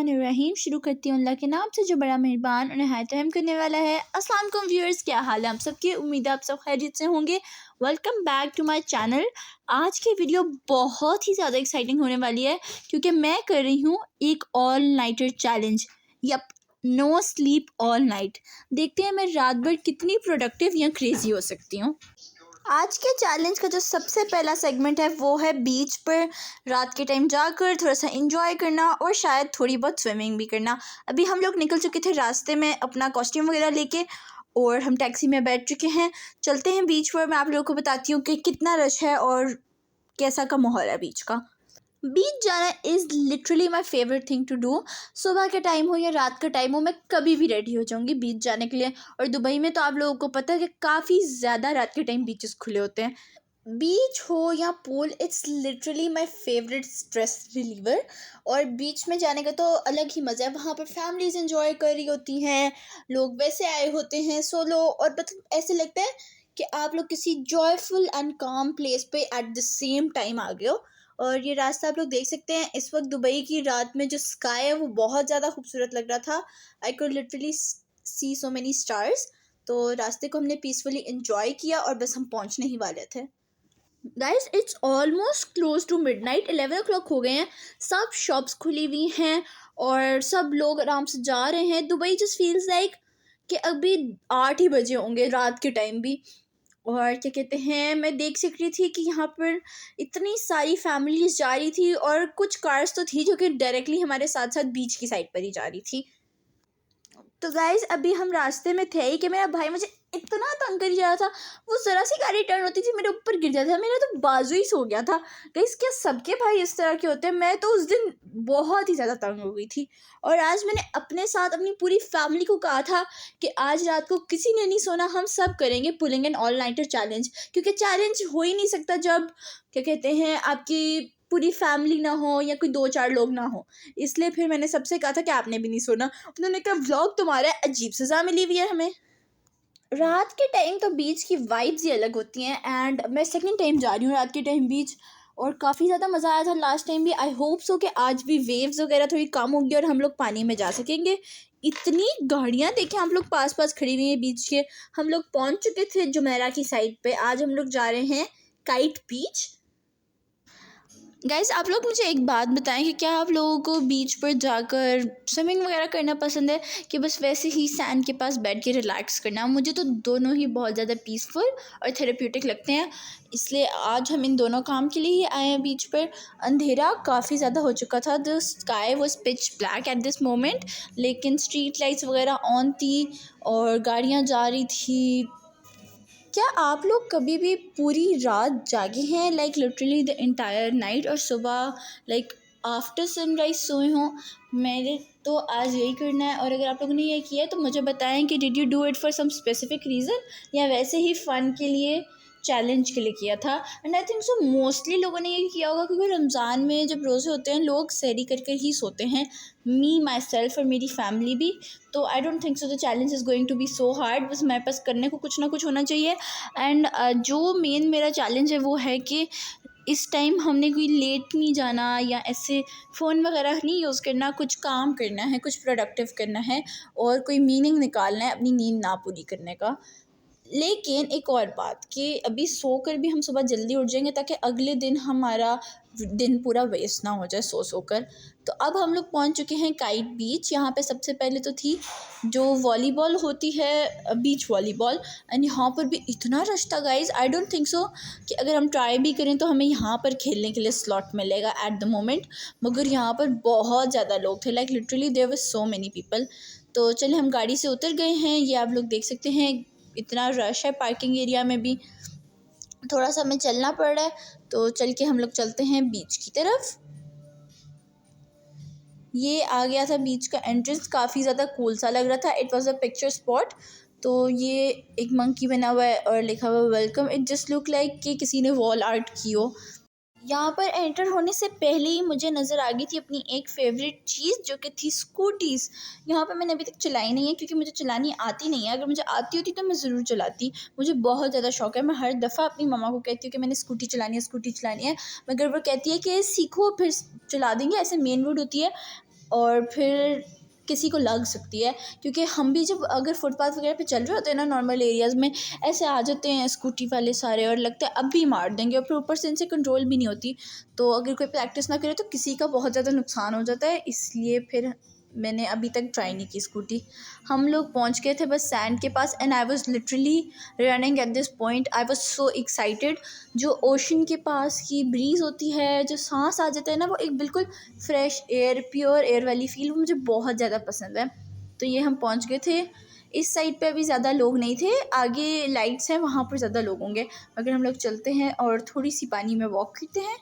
बिस्मिल्लाहिर्रहमानिर्रहीम। शुरू करती हूँ अल्लाह के नाम से जो बड़ा मेहरबान और निहायत रहम करने वाला है। अस्सलाम वालेकुम व्यूअर्स, क्या हाल है आप सबके? उम्मीद है आप सब खैरियत से होंगे। Welcome back to my channel. आज की वीडियो बहुत ही ज़्यादा एक्साइटिंग होने वाली है क्योंकि मैं कर रही हूँ एक all nighter challenge. Yup, no sleep all night. देखते हैं मैं रात भर कितनी प्रोडक्टिव या क्रेजी हो सकती हूँ। आज के चैलेंज का जो सबसे पहला सेगमेंट है वो है बीच पर रात के टाइम जाकर थोड़ा सा एंजॉय करना और शायद थोड़ी बहुत स्विमिंग भी करना। अभी हम लोग निकल चुके थे रास्ते में अपना कॉस्ट्यूम वगैरह लेके और हम टैक्सी में बैठ चुके हैं। चलते हैं बीच पर। मैं आप लोगों को बताती हूँ कि कितना रश है और कैसा का माहौल है बीच का। बीच जाना is literally my favourite thing to do. सुबह के टाइम हो या रात का टाइम हो, मैं कभी भी रेडी हो जाऊँगी बीच जाने के लिए। और दुबई में तो आप लोगों को पता है कि काफ़ी ज़्यादा रात के टाइम बीचेस खुले होते हैं। बीच हो या pool, it's literally my favourite stress reliever. और बीच में जाने का तो अलग ही मज़ा है। वहाँ पर फैमिलीज एंजॉय कर रही होती हैं, लोग वैसे आए होते हैं सोलो, और मतलब ऐसे लगता है कि आप लोग किसी जॉयफुल एंड काम प्लेस पे एट द सेम टाइम आ गए हो। और ये रास्ता आप लोग देख सकते हैं। इस वक्त दुबई की रात में जो स्काई है वो बहुत ज़्यादा खूबसूरत लग रहा था। I could literally see so many stars. तो रास्ते को हमने पीसफुली इंजॉय किया और बस हम पहुंचने ही वाले थे। Guys, it's almost close to midnight. 11 o'clock हो गए हैं। सब शॉप्स खुली हुई हैं और सब लोग आराम से जा रहे हैं। दुबई जस्ट फील्स लाइक कि अभी 8 ही बजे होंगे रात के टाइम भी। और क्या कहते हैं, मैं देख सक रही थी कि यहाँ पर इतनी सारी फैमिलीज जा रही थी और कुछ कार्स तो थी जो कि डायरेक्टली हमारे साथ साथ बीच की साइड पर ही जा रही थी। तो गाइज़, अभी हम रास्ते में थे ही कि मेरा भाई मुझे इतना तंग करी जा रहा था। वो ज़रा सी गाड़ी टर्न होती थी मेरे ऊपर गिर जाता था। मेरा तो बाजू ही सो गया था। गाइज़, क्या सबके भाई इस तरह के होते हैं? मैं तो उस दिन बहुत ही ज़्यादा तंग हो गई थी। और आज मैंने अपने साथ अपनी पूरी फैमिली को कहा था कि आज रात को किसी ने नहीं सोना, हम सब करेंगे pulling an all nighter challenge. क्योंकि चैलेंज हो ही नहीं सकता जब क्या कहते हैं आपकी पूरी फैमिली ना हो या कोई 2-4 लोग ना हो। इसलिए फिर मैंने सबसे कहा था कि आपने भी नहीं सोना। उन्होंने कहा व्लॉग तुम्हारा अजीब सजा मिली हुई है हमें। रात के टाइम तो बीच की वाइब्स ही अलग होती हैं। एंड मैं सेकंड टाइम जा रही हूँ रात के टाइम बीच, और काफ़ी ज़्यादा मज़ा आया था लास्ट टाइम भी। आई होप सो कि आज भी वेव्स वगैरह थोड़ी कम होंगी और हम लोग पानी में जा सकेंगे। इतनी गाड़ियाँ देखें आप लोग पास पास खड़ी हुई हैं बीच के। हम लोग पहुँच चुके थे जुमेरा की साइड पे। आज हम लोग जा रहे हैं काइट बीच। गाइज़, आप लोग मुझे एक बात बताएं कि क्या आप लोगों को बीच पर जाकर स्विमिंग वगैरह करना पसंद है कि बस वैसे ही सैंड के पास बैठ के रिलैक्स करना? मुझे तो दोनों ही बहुत ज़्यादा पीसफुल और थेरेप्यूटिक लगते हैं। इसलिए आज हम इन दोनों काम के लिए ही आए हैं बीच पर। अंधेरा काफ़ी ज़्यादा हो चुका था। The sky was pitch black at this moment, लेकिन स्ट्रीट लाइट्स वगैरह ऑन थी और गाड़ियाँ जा रही थी। क्या आप लोग कभी भी पूरी रात जागे हैं, like literally the entire night, और सुबह लाइक आफ्टर सनराइज सोए हों? मेरे तो आज यही करना है। और अगर आप लोगों ने ये किया है तो मुझे बताएं कि did you do it for some specific reason या वैसे ही फ़न के लिए, चैलेंज के लिए किया था। And I think so mostly लोगों ने ये किया होगा क्योंकि रमज़ान में जब रोज़े होते हैं लोग सहरी कर कर ही सोते हैं। मी माई सेल्फ और मेरी फैमिली भी। तो I don't think so the challenge is going to be so hard. बस हमारे पास करने को कुछ ना कुछ होना चाहिए। एंड जो मेन मेरा चैलेंज है वो है कि इस टाइम हमने कोई लेट नहीं जाना या ऐसे फ़ोन वगैरह नहीं यूज़ करना। कुछ काम करना है, कुछ प्रोडक्टिव करना है और कोई मीनिंग निकालना है अपनी नींद ना पूरी करने का। लेकिन एक और बात कि अभी सोकर भी हम सुबह जल्दी उठ जाएंगे ताकि अगले दिन हमारा दिन पूरा वेस्ट ना हो जाए सो कर। तो अब हम लोग पहुंच चुके हैं काइट बीच। यहाँ पे सबसे पहले तो थी जो वॉलीबॉल होती है, बीच वॉलीबॉल। एंड यहाँ पर भी इतना रश था गाइज। आई डोंट थिंक सो कि अगर हम ट्राई भी करें तो हमें यहाँ पर खेलने के लिए स्लॉट मिलेगा एट द मोमेंट। मगर यहाँ पर बहुत ज़्यादा लोग थे, like literally there were so many people. तो चलिए हम गाड़ी से उतर गए हैं। ये आप लोग देख सकते हैं इतना रश है पार्किंग एरिया में भी। थोड़ा सा हमें चलना पड़ रहा है। तो चल के हम लोग चलते हैं बीच की तरफ। ये आ गया था बीच का एंट्रेंस। काफ़ी ज़्यादा कूल सा लग रहा था। It was a picture spot. तो ये एक मंकी बना हुआ है और लिखा हुआ है welcome. It just look like कि किसी ने वॉल आर्ट की हो। यहाँ पर एंटर होने से पहले ही मुझे नज़र आ गई थी अपनी एक फ़ेवरेट चीज़ जो कि थी स्कूटीज़। यहाँ पर मैंने अभी तक चलाई नहीं है क्योंकि मुझे चलानी आती नहीं है। अगर मुझे आती होती तो मैं ज़रूर चलाती। मुझे बहुत ज़्यादा शौक है। मैं हर दफ़ा अपनी मम्मा को कहती हूँ कि मैंने स्कूटी चलानी है, स्कूटी चलानी है। मगर वो कहती है कि सीखो फिर चला देंगे। ऐसे मेन रोड होती है और फिर किसी को लग सकती है, क्योंकि हम भी जब अगर फुटपाथ वगैरह पे चल रहे होते हैं ना नॉर्मल एरियाज़ में, ऐसे आ जाते हैं स्कूटी वाले सारे और लगता है अब भी मार देंगे, और फिर ऊपर से इनसे कंट्रोल भी नहीं होती। तो अगर कोई प्रैक्टिस ना करे तो किसी का बहुत ज़्यादा नुकसान हो जाता है, इसलिए फिर मैंने अभी तक ट्राई नहीं की स्कूटी। हम लोग पहुंच गए थे बस सैंड के पास, and I was literally running at this point. I was so excited. जो ओशन के पास की ब्रीज़ होती है, जो सांस आ जाता है ना, वो एक बिल्कुल फ्रेश एयर, प्योर एयर वाली फील, वो मुझे बहुत ज़्यादा पसंद है। तो ये हम पहुंच गए थे। इस साइड पे अभी ज़्यादा लोग नहीं थे, आगे लाइट्स हैं वहाँ पर ज़्यादा लोग होंगे। अगर हम लोग चलते हैं और थोड़ी सी पानी में वॉक करते हैं।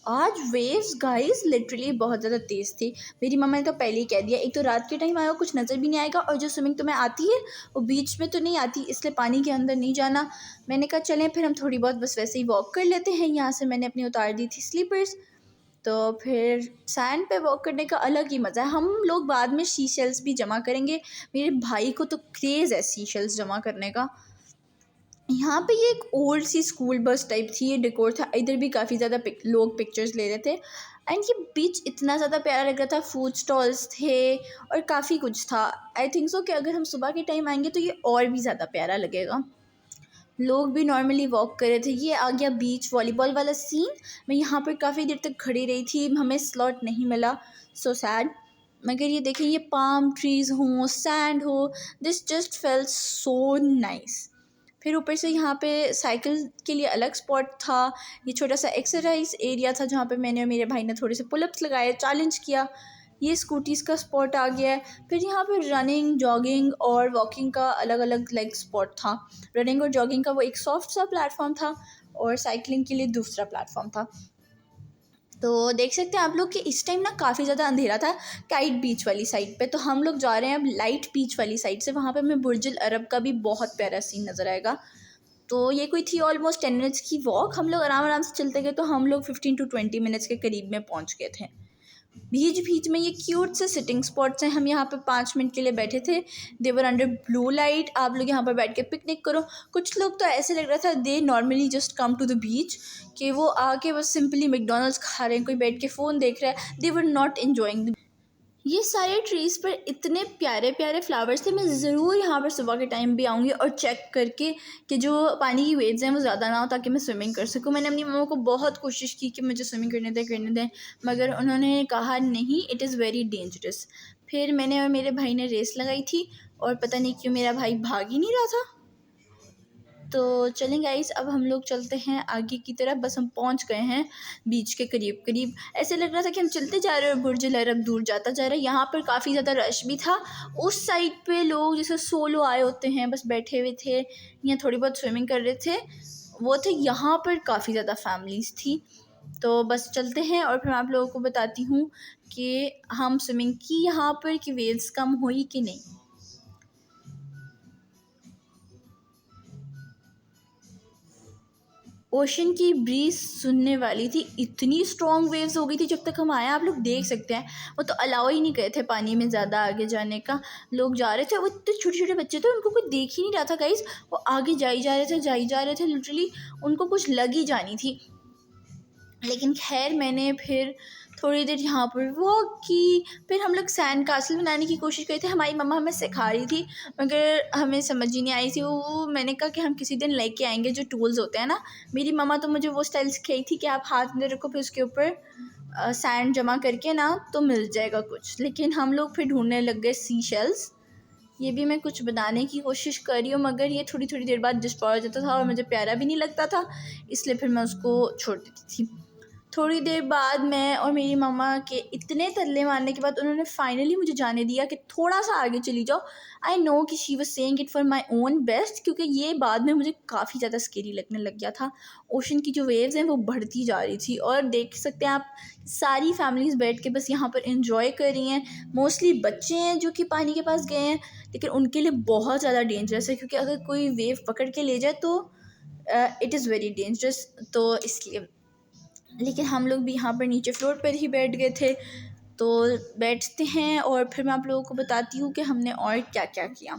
आज वेव्स गाइस लिटरली बहुत ज़्यादा तेज़ थी। मेरी मम्मा ने तो पहले ही कह दिया, एक तो रात के टाइम आया कुछ नज़र भी नहीं आएगा, और जो स्विमिंग तुम्हें आती है वो बीच में तो नहीं आती, इसलिए पानी के अंदर नहीं जाना। मैंने कहा चलें फिर हम थोड़ी बहुत बस वैसे ही वॉक कर लेते हैं। यहाँ से मैंने अपनी उतार दी थी स्लीपर्स। तो फिर सैंड पे वॉक करने का अलग ही मज़ा है। हम लोग बाद में सी शेल्स भी जमा करेंगे। मेरे भाई को तो क्रेज़ है सी शेल्स जमा करने का। यहाँ पे ये एक ओल्ड सी स्कूल बस टाइप थी, ये डेकोर था। इधर भी काफ़ी ज़्यादा लोग पिक्चर्स ले रहे थे, एंड ये बीच इतना ज़्यादा प्यारा लग रहा था। फूड स्टॉल्स थे और काफ़ी कुछ था। आई थिंक सो कि अगर हम सुबह के टाइम आएंगे तो ये और भी ज़्यादा प्यारा लगेगा। लोग भी नॉर्मली वॉक कर रहे थे। ये आ गया बीच वॉलीबॉल वाला सीन। मैं यहाँ पर काफ़ी देर तक खड़ी रही थी, हमें स्लॉट नहीं मिला, सो सैड। मगर ये देखें, ये पाम ट्रीज़ हों, सैंड हो, this just felt so nice. फिर ऊपर से यहाँ पे साइकिल के लिए अलग स्पॉट था। ये छोटा सा एक्सरसाइज एरिया था जहाँ पे मैंने और मेरे भाई ने थोड़े से पुलअप्स लगाए, चैलेंज किया। ये स्कूटीज़ का स्पॉट आ गया है। फिर यहाँ पे रनिंग, जॉगिंग और वॉकिंग का अलग अलग लाइक स्पॉट था। रनिंग और जॉगिंग का वो एक सॉफ्ट सा प्लेटफॉर्म था, और साइकिलिंग के लिए दूसरा प्लेटफॉर्म था। तो देख सकते हैं आप लोग कि इस टाइम ना काफ़ी ज़्यादा अंधेरा था काइट बीच वाली साइड पे। तो हम लोग जा रहे हैं अब लाइट बीच वाली साइड से। वहाँ पे हमें बुर्ज अल अरब का भी बहुत प्यारा सीन नज़र आएगा। तो ये कोई थी ऑलमोस्ट 10 मिनट्स की वॉक। हम लोग आराम आराम से चलते गए, तो हम लोग 15 to 20 मिनट्स के करीब में पहुँच गए थे। बीच बीच में ये क्यूट से सिटिंग स्पॉट्स हैं। हम यहाँ पे 5 मिनट के लिए बैठे थे। देवर अंडर ब्लू लाइट। आप लोग यहाँ पर बैठ के पिकनिक करो। कुछ लोग तो ऐसे लग रहा था they normally just come to the beach, कि वो आके बस सिंपली मैकडोनल्ड्स खा रहे हैं, कोई बैठ के फ़ोन देख रहा है। दे वर नॉट इन्जॉइंग। ये सारे ट्रीज़ पर इतने प्यारे प्यारे फ्लावर्स थे। मैं ज़रूर यहाँ पर सुबह के टाइम भी आऊँगी और चेक करके कि जो पानी की वेव्स हैं वो ज़्यादा ना हो, ताकि मैं स्विमिंग कर सकूँ। मैंने अपनी मम्मा को बहुत कोशिश की कि मुझे स्विमिंग करने दें, मगर उन्होंने कहा नहीं, इट इज़ वेरी डेंजरस। फिर मैंने और मेरे भाई ने रेस लगाई थी, और पता नहीं क्यों मेरा भाई भाग ही नहीं रहा था। तो चलें गाइस, अब हम लोग चलते हैं आगे की तरफ। बस हम पहुंच गए हैं बीच के करीब करीब। ऐसे लग रहा था कि हम चलते जा रहे हैं और बुर्ज अल अरब दूर जाता जा रहा है। यहाँ पर काफ़ी ज़्यादा रश भी था। उस साइड पे लोग जैसे सोलो आए होते हैं, बस बैठे हुए थे या थोड़ी बहुत स्विमिंग कर रहे थे, वो थे। यहाँ पर काफ़ी ज़्यादा फैमिलीज़ थी। तो बस चलते हैं और फिर मैं आप लोगों को बताती हूँ कि हम स्विमिंग की यहाँ पर, कि वेव्स कम हुई कि नहीं। ओशन की ब्रीज सुनने वाली थी, इतनी स्ट्रॉन्ग वेव्स हो गई थी जब तक हम आए। आप लोग देख सकते हैं, वो तो अलाउ ही नहीं करे थे पानी में ज़्यादा आगे जाने का। लोग जा रहे थे, वो इतने छोटे छोटे बच्चे थे, उनको कोई देख ही नहीं रहा था गाइस। वो आगे जाई जा रहे थे लिटरली, उनको कुछ लग ही जानी थी। लेकिन खैर मैंने फिर थोड़ी देर यहाँ पर वॉक की। फिर हम लोग सैंड कासल बनाने की कोशिश कर रहे थे। हमारी मम्मा हमें सिखा रही थी, मगर हमें समझ ही नहीं आई थी वो। मैंने कहा कि हम किसी दिन लेके आएंगे जो टूल्स होते हैं ना। मेरी मम्मा तो मुझे वो स्टाइल सिखाई थी कि आप हाथ में रखो, फिर उसके ऊपर सैंड जमा करके ना तो मिल जाएगा कुछ। लेकिन हम लोग फिर ढूंढने लग गए सी शेल्स। ये भी मैं कुछ बनाने की कोशिश कर रही हूँ, मगर ये थोड़ी थोड़ी देर बाद डिस्ट्रॉय हो जाता था और मुझे प्यारा भी नहीं लगता था, इसलिए फिर मैं उसको छोड़ देती थी। थोड़ी देर बाद मैं और मेरी मम्मा के इतने तरले मारने के बाद उन्होंने फाइनली मुझे जाने दिया कि थोड़ा सा आगे चली जाओ। आई नो कि she was saying it for my own best, क्योंकि ये बाद में मुझे काफ़ी ज़्यादा स्केरी लगने लग गया था। ओशन की जो वेव्स हैं वो बढ़ती जा रही थी, और देख सकते हैं आप सारी फैमिलीज़ बैठ के बस यहाँ पर इंजॉय कर रही हैं। मोस्टली बच्चे हैं जो कि पानी के पास गए हैं, लेकिन उनके लिए बहुत ज़्यादा डेंजरस है, क्योंकि अगर कोई वेव पकड़ के ले जाए तो इट इज़ वेरी डेंजरस। तो इसलिए, लेकिन हम लोग भी यहाँ पर नीचे फ्लोर पर ही बैठ गए थे। तो बैठते हैं और फिर मैं आप लोगों को बताती हूँ कि हमने और क्या क्या किया।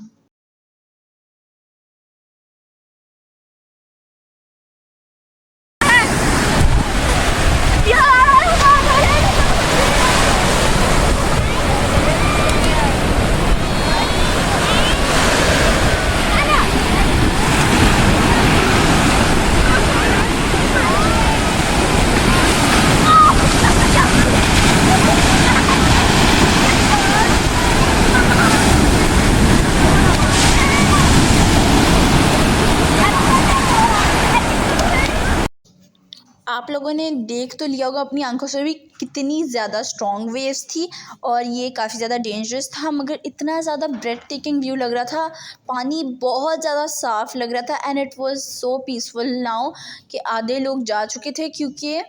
आप लोगों ने देख तो लिया होगा अपनी आंखों से भी कितनी ज़्यादा स्ट्रॉन्ग वेव्स थी और ये काफ़ी ज़्यादा डेंजरस था, मगर इतना ज़्यादा ब्रेथ टेकिंग व्यू लग रहा था। पानी बहुत ज़्यादा साफ़ लग रहा था and it was so peaceful now कि आधे लोग जा चुके थे क्योंकि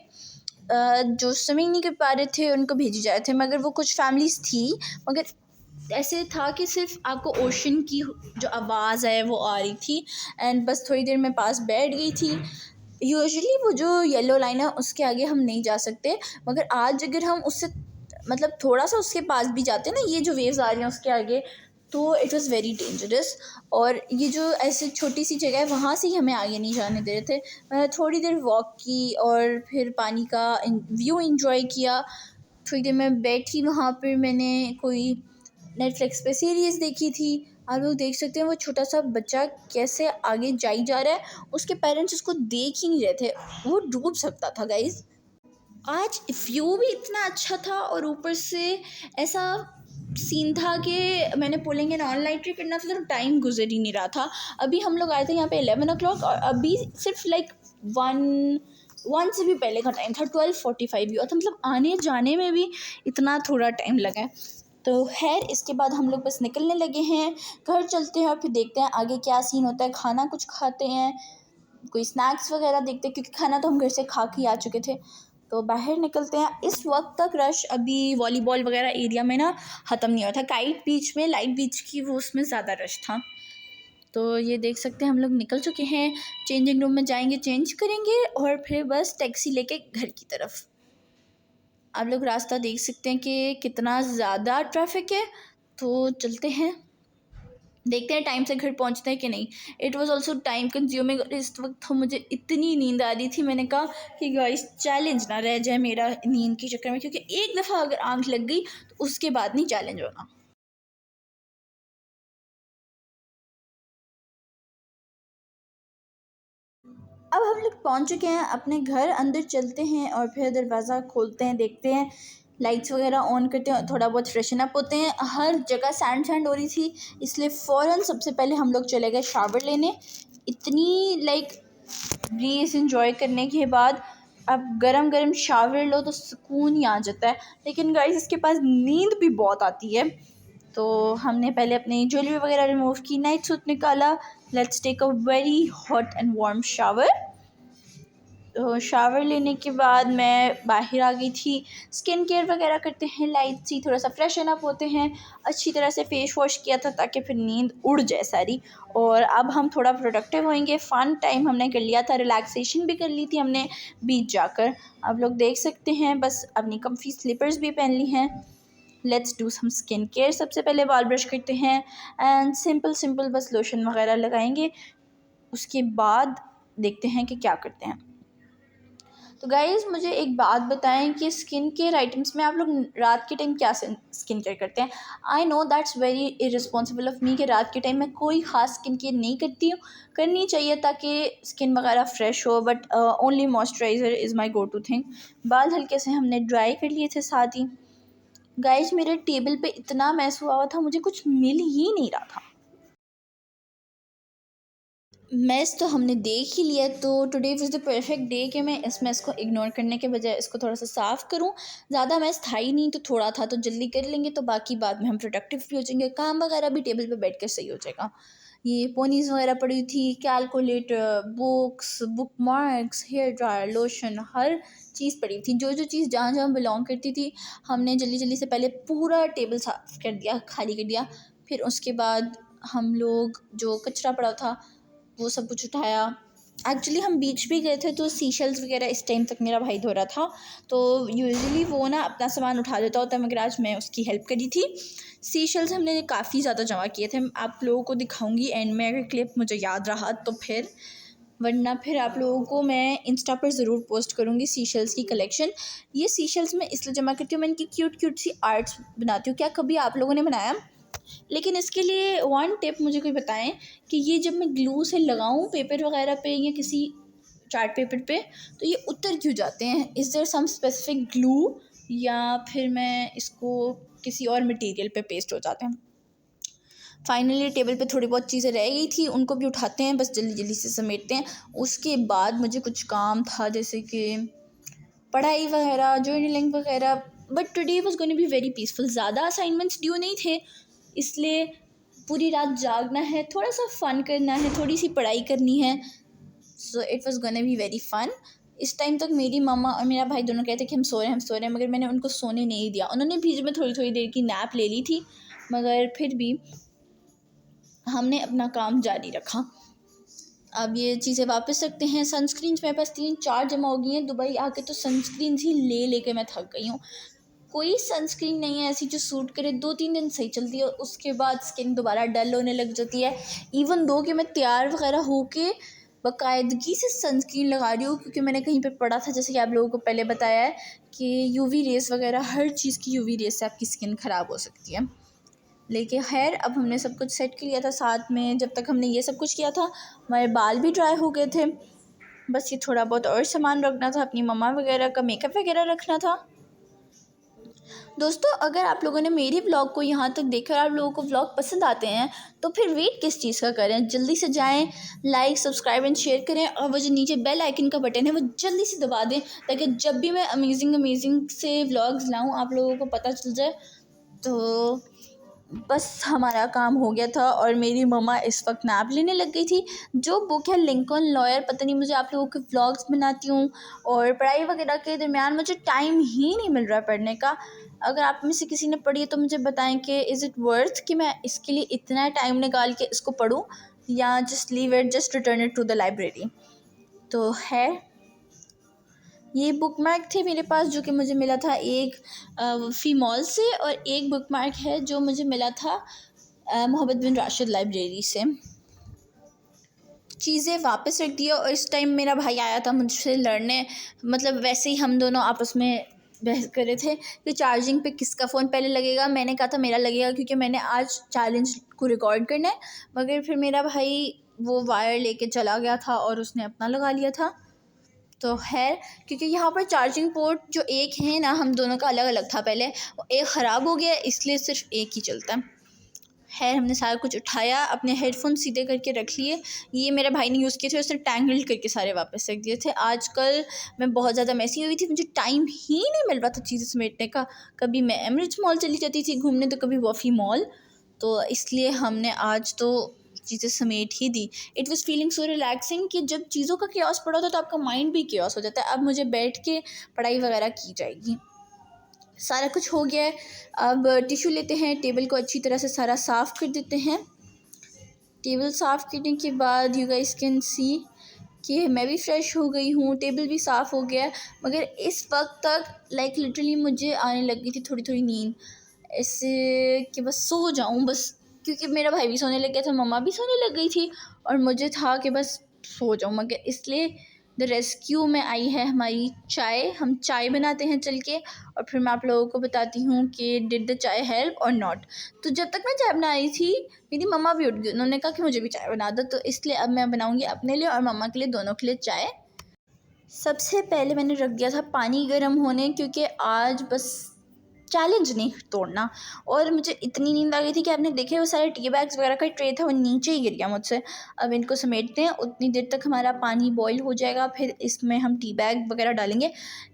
जो स्विमिंग नहीं कर पा रहे थे उनको भेजे जा रहे थे, मगर वो कुछ फैमिलीज़ थी, मगर ऐसे था कि सिर्फ आपको ओशन की जो आवाज़ है वो आ रही थी एंड बस थोड़ी देर मैं पास बैठ गई थी। यूजुअली वो जो येलो लाइन है उसके आगे हम नहीं जा सकते, मगर आज अगर हम उससे मतलब थोड़ा सा उसके पास भी जाते हैं ना, ये जो वेव्स आ रही हैं उसके आगे, तो इट वाज़ वेरी डेंजरस। और ये जो ऐसे छोटी सी जगह है वहाँ से ही हमें आगे नहीं जाने दे रहे थे। मैंने थोड़ी देर वॉक की और फिर पानी का व्यू इंजॉय किया। थोड़ी देर मैं बैठी वहाँ पर, मैंने कोई नेटफ्लिक्स पे सीरीज़ देखी थी। आप लोग देख सकते हैं वो छोटा सा बच्चा कैसे आगे जाई जा रहा है, उसके पेरेंट्स उसको देख ही नहीं रहे थे, वो डूब सकता था गाइज़। आज व्यू भी इतना अच्छा था और ऊपर से ऐसा सीन था कि मैंने पुलिंग एंड ऑन लाइट करना था तो टाइम गुजर ही नहीं रहा था। अभी हम लोग आए थे यहाँ पे 11 o'clock और अभी सिर्फ लाइक वन से भी पहले का टाइम था, 12:45 हुआ था, मतलब आने जाने में भी इतना थोड़ा टाइम लगा है। तो खैर इसके बाद हम लोग बस निकलने लगे हैं, घर चलते हैं और फिर देखते हैं आगे क्या सीन होता है। खाना कुछ खाते हैं, कोई स्नैक्स वगैरह देखते हैं, क्योंकि खाना तो हम घर से खा के आ चुके थे। तो बाहर निकलते हैं। इस वक्त तक रश अभी वॉलीबॉल वगैरह एरिया में ना ख़त्म नहीं हुआ था। काइट बीच में, लाइट बीच की, वो उसमें ज़्यादा रश था। तो ये देख सकते हैं हम लोग निकल चुके हैं, चेंजिंग रूम में जाएंगे, चेंज करेंगे और फिर बस टैक्सी लेके घर की तरफ। आप लोग रास्ता देख सकते हैं कि कितना ज़्यादा ट्रैफिक है। तो चलते हैं, देखते हैं टाइम से घर पहुंचते हैं कि नहीं। It was also time consuming और इस वक्त तो मुझे इतनी नींद आ रही थी, मैंने कहा कि गाइस चैलेंज ना रह जाए मेरा नींद के चक्कर में, क्योंकि एक दफ़ा अगर आंख लग गई तो उसके बाद नहीं चैलेंज होना। अब हम लोग पहुंच चुके हैं अपने घर, अंदर चलते हैं और फिर दरवाज़ा खोलते हैं, देखते हैं, लाइट्स वगैरह ऑन करते हैं, थोड़ा बहुत फ्रेशन अप होते हैं। हर जगह सैंड सैंड हो रही थी, इसलिए फ़ौरन सबसे पहले हम लोग चले गए शावर लेने। इतनी लाइक ब्रीज इंजॉय करने के बाद अब गरम गरम शावर लो तो सुकून ही आ जाता है। लेकिन गाइस इसके पास नींद भी बहुत आती है, तो हमने पहले अपनी ज्वेलरी वगैरह रिमूव की, नाइट सूट निकाला। Let's take a very hot and warm shower. तो शावर लेने के बाद मैं बाहर आ गई थी। स्किन केयर वगैरह करते हैं, लाइट सी थोड़ा सा फ्रेशन अप होते हैं, अच्छी तरह से फेस वॉश किया था ताकि फिर नींद उड़ जाए सारी। और अब हम थोड़ा प्रोडक्टिव होएंगे। फ़न टाइम हमने कर लिया था, रिलैक्सेशन भी कर ली थी हमने बीच जाकर। आप लोग देख सकते हैं, बस अपनी कम्फी स्लीपर्स भी पहन ली हैं। Let's do some skin care. सबसे पहले बाल ब्रश करते हैं एंड सिंपल सिंपल बस लोशन वगैरह लगाएंगे। उसके बाद देखते हैं कि क्या करते हैं। तो गाइज़ मुझे एक बात बताएं कि स्किन केयर आइटम्स में आप लोग रात के टाइम क्या स्किन केयर करते हैं। I know that's very irresponsible of me कि रात के टाइम में कोई ख़ास स्किन केयर नहीं करती हूँ, करनी चाहिए ताकि स्किन वगैरह फ्रेश हो, but only moisturiser is my go to thing. बाल हल्के से हमने ड्राई कर लिए थे साथ ही। गाइज़ मेरे टेबल पे इतना मैस हुआ था, मुझे कुछ मिल ही नहीं रहा था। मैस तो हमने देख ही लिया, तो today was the perfect day कि मैं इस मैस को इग्नोर करने के बजाय इसको थोड़ा सा साफ़ करूं। ज़्यादा मैस था ही नहीं, तो थोड़ा था तो जल्दी कर लेंगे, तो बाकी बाद में हम प्रोडक्टिव भी हो जाएंगे, काम वगैरह भी टेबल पे बैठ कर सही हो जाएगा। ये पोनीज़ वगैरह पड़ी थी, calculator, books, bookmarks, hair dryer, lotion, हर चीज़ पड़ी थी। जो जो चीज़ जहाँ जहाँ बिलोंग करती थी हमने जल्दी जल्दी से पहले पूरा टेबल साफ़ कर दिया, खाली कर दिया। फिर उसके बाद हम लोग जो कचरा पड़ा था वो सब कुछ उठाया। एक्चुअली हम बीच भी गए थे, तो सीशल्स वगैरह इस टाइम तक मेरा भाई धो रहा था, तो यूजुअली वो ना अपना सामान उठा लेता होता है, मगर आज मैं उसकी हेल्प करी थी। सीशल्स हमने काफ़ी ज़्यादा जमा किए थे, आप लोगों को दिखाऊंगी एंड में अगर क्लिप मुझे याद रहा तो फिर, वरना फिर आप लोगों को मैं इंस्टा पर ज़रूर पोस्ट करूँगी सीशल्स की कलेक्शन। ये सीशल्स मैं इसलिए जमा करती हूँ, मैं इनकी क्यूट क्यूट सी आर्ट्स बनाती हूँ। क्या कभी आप लोगों ने बनाया? लेकिन इसके लिए वन टिप मुझे कोई बताएं कि ये जब मैं ग्लू से लगाऊं पेपर वगैरह पे या किसी चार्ट पेपर पे, तो ये उतर क्यों जाते हैं? Is there some specific glue या फिर मैं इसको किसी और मटेरियल पे पेस्ट हो जाते हैं? फाइनली टेबल पे थोड़ी बहुत चीज़ें रह गई थी, उनको भी उठाते हैं, बस जल्दी जल्दी से समेटते हैं। उसके बाद मुझे कुछ काम था, जैसे कि पढ़ाई वगैरह, जर्नलिंग वगैरह। But today was going to be very peaceful. ज़्यादा असाइनमेंट्स ड्यू नहीं थे, इसलिए पूरी रात जागना है, थोड़ा सा फ़न करना है, थोड़ी सी पढ़ाई करनी है। So it was going to be very fun. इस टाइम तक मेरी मम्मा और मेरा भाई दोनों कहते कि हम सो रहे हैं, हम सो रहे हैं, मगर मैंने उनको सोने नहीं दिया। उन्होंने बीच में थोड़ी थोड़ी देर की नैप ले ली थी, मगर फिर भी हमने अपना काम जारी रखा। अब ये चीज़ें वापस रखते हैं। सनस्क्रीन्स मेरे पास 3-4 जमा हो गई हैं। दुबई आके तो सनस्क्रीन्स ही ले लेके मैं थक गई हूँ। कोई सनस्क्रीन नहीं है ऐसी जो सूट करे। 2-3 दिन सही चलती है, उसके बाद स्किन दोबारा डल होने लग जाती है। इवन दो कि मैं तैयार वगैरह होके बाकायदगी से सनस्क्रीन लगा रही हूँ, क्योंकि मैंने कहीं पे पढ़ा था, जैसे कि आप लोगों को पहले बताया है, कि यूवी रेस वगैरह, हर चीज़ की यूवी रेस से आपकी स्किन ख़राब हो सकती है। लेकिन खैर, अब हमने सब कुछ सेट कर लिया था साथ में। जब तक हमने ये सब कुछ किया था, हमारे बाल भी ड्राई हो गए थे। बस ये थोड़ा बहुत और सामान रखना था, अपनी मम्मा वगैरह का मेकअप वगैरह रखना था। दोस्तों, अगर आप लोगों ने मेरे व्लॉग को यहाँ तक देखा और आप लोगों को व्लॉग पसंद आते हैं, तो फिर वेट किस चीज़ का करें, जल्दी से जाएं, लाइक, सब्सक्राइब एंड शेयर करें, और वो जो नीचे बेल आइकन का बटन है वो जल्दी से दबा दें, ताकि जब भी मैं अमेजिंग से व्लॉग्स लाऊं आप लोगों को पता चल जाए। तो बस हमारा काम हो गया था, और मेरी मम्मा इस वक्त नैप लेने लग गई थी। जो बुक है लिंकन लॉयर, पता नहीं, मुझे आप लोगों के व्लॉग्स बनाती हूँ और पढ़ाई वगैरह के दरमियान मुझे टाइम ही नहीं मिल रहा पढ़ने का। अगर आप में से किसी ने पढ़ी है तो मुझे बताएं कि इज़ इट वर्थ कि मैं इसके लिए इतना टाइम निकाल के इसको पढूं, या just leave it, just return it to the library. तो है, ये बुक मार्क थे मेरे पास, जो कि मुझे मिला था एक फ़ी मॉल से, और एक बुक मार्क है जो मुझे मिला था मोहम्मद बिन राशिद लाइब्रेरी से। चीज़ें वापस रख दिया, और इस टाइम मेरा भाई आया था मुझसे लड़ने। मतलब वैसे ही हम दोनों आपस में बहस कर रहे थे कि चार्जिंग पे किसका फ़ोन पहले लगेगा। मैंने कहा था मेरा लगेगा, क्योंकि मैंने आज चैलेंज को रिकॉर्ड करना है। मगर फिर मेरा भाई वो वायर लेके चला गया था और उसने अपना लगा लिया था। तो खैर, क्योंकि यहाँ पर चार्जिंग पोर्ट जो एक है ना, हम दोनों का अलग अलग था पहले, एक ख़राब हो गया, इसलिए सिर्फ एक ही चलता है। खैर, हमने सारा कुछ उठाया, अपने हेडफोन सीधे करके रख लिए। ये मेरे भाई ने यूज़ किए थे, उसने टैंगल्ड करके सारे वापस रख दिए थे। आजकल मैं बहुत ज़्यादा मैसी हुई थी, मुझे टाइम ही नहीं मिल रहा था चीज़ें समेटने का। कभी मैं एमरेट्स मॉल चली जाती थी घूमने, तो कभी वफ़ी मॉल। तो इसलिए हमने आज तो चीज़ें समेट ही दी। It was feeling so relaxing कि जब चीज़ों का केओस पड़ा होता है तो आपका माइंड भी केओस हो जाता है। अब मुझे बैठ के पढ़ाई वगैरह की जाएगी। सारा कुछ हो गया है। अब टिश्यू लेते हैं, टेबल को अच्छी तरह से सारा साफ़ कर देते हैं। टेबल साफ़ करने के बाद यू गाइस कैन सी कि मैं भी फ़्रेश हो गई हूँ, टेबल भी साफ़ हो गया है। मगर इस वक्त तक लाइक लिटरली मुझे आने लग गई थी थोड़ी थोड़ी नींद, ऐसे कि बस सो जाऊँ बस, क्योंकि मेरा भाई भी सोने लग गया था, मम्मा भी सोने लग गई थी, और मुझे था कि बस सो जाऊँ। मगर इसलिए द रेस्क्यू में आई है हमारी चाय। हम चाय बनाते हैं चल के, और फिर मैं आप लोगों को बताती हूँ कि डिड द चाय हेल्प और नॉट। तो जब तक मैं चाय बना रही थी, मेरी मम्मा भी उठ गई। उन्होंने कहा कि मुझे भी चाय बना दो, तो इसलिए अब मैं बनाऊँगी अपने लिए और मम्मा के लिए, दोनों के लिए चाय। सबसे पहले मैंने रख दिया था पानी गर्म होने, क्योंकि आज बस चैलेंज नहीं तोड़ना। और मुझे इतनी नींद आ गई थी कि आपने देखे वो सारे टी बैग्स वगैरह का ट्रे था, वो नीचे ही गिर गया मुझसे। अब इनको समेटते हैं, उतनी देर तक हमारा पानी बॉईल हो जाएगा, फिर इसमें हम टी बैग वगैरह डालेंगे।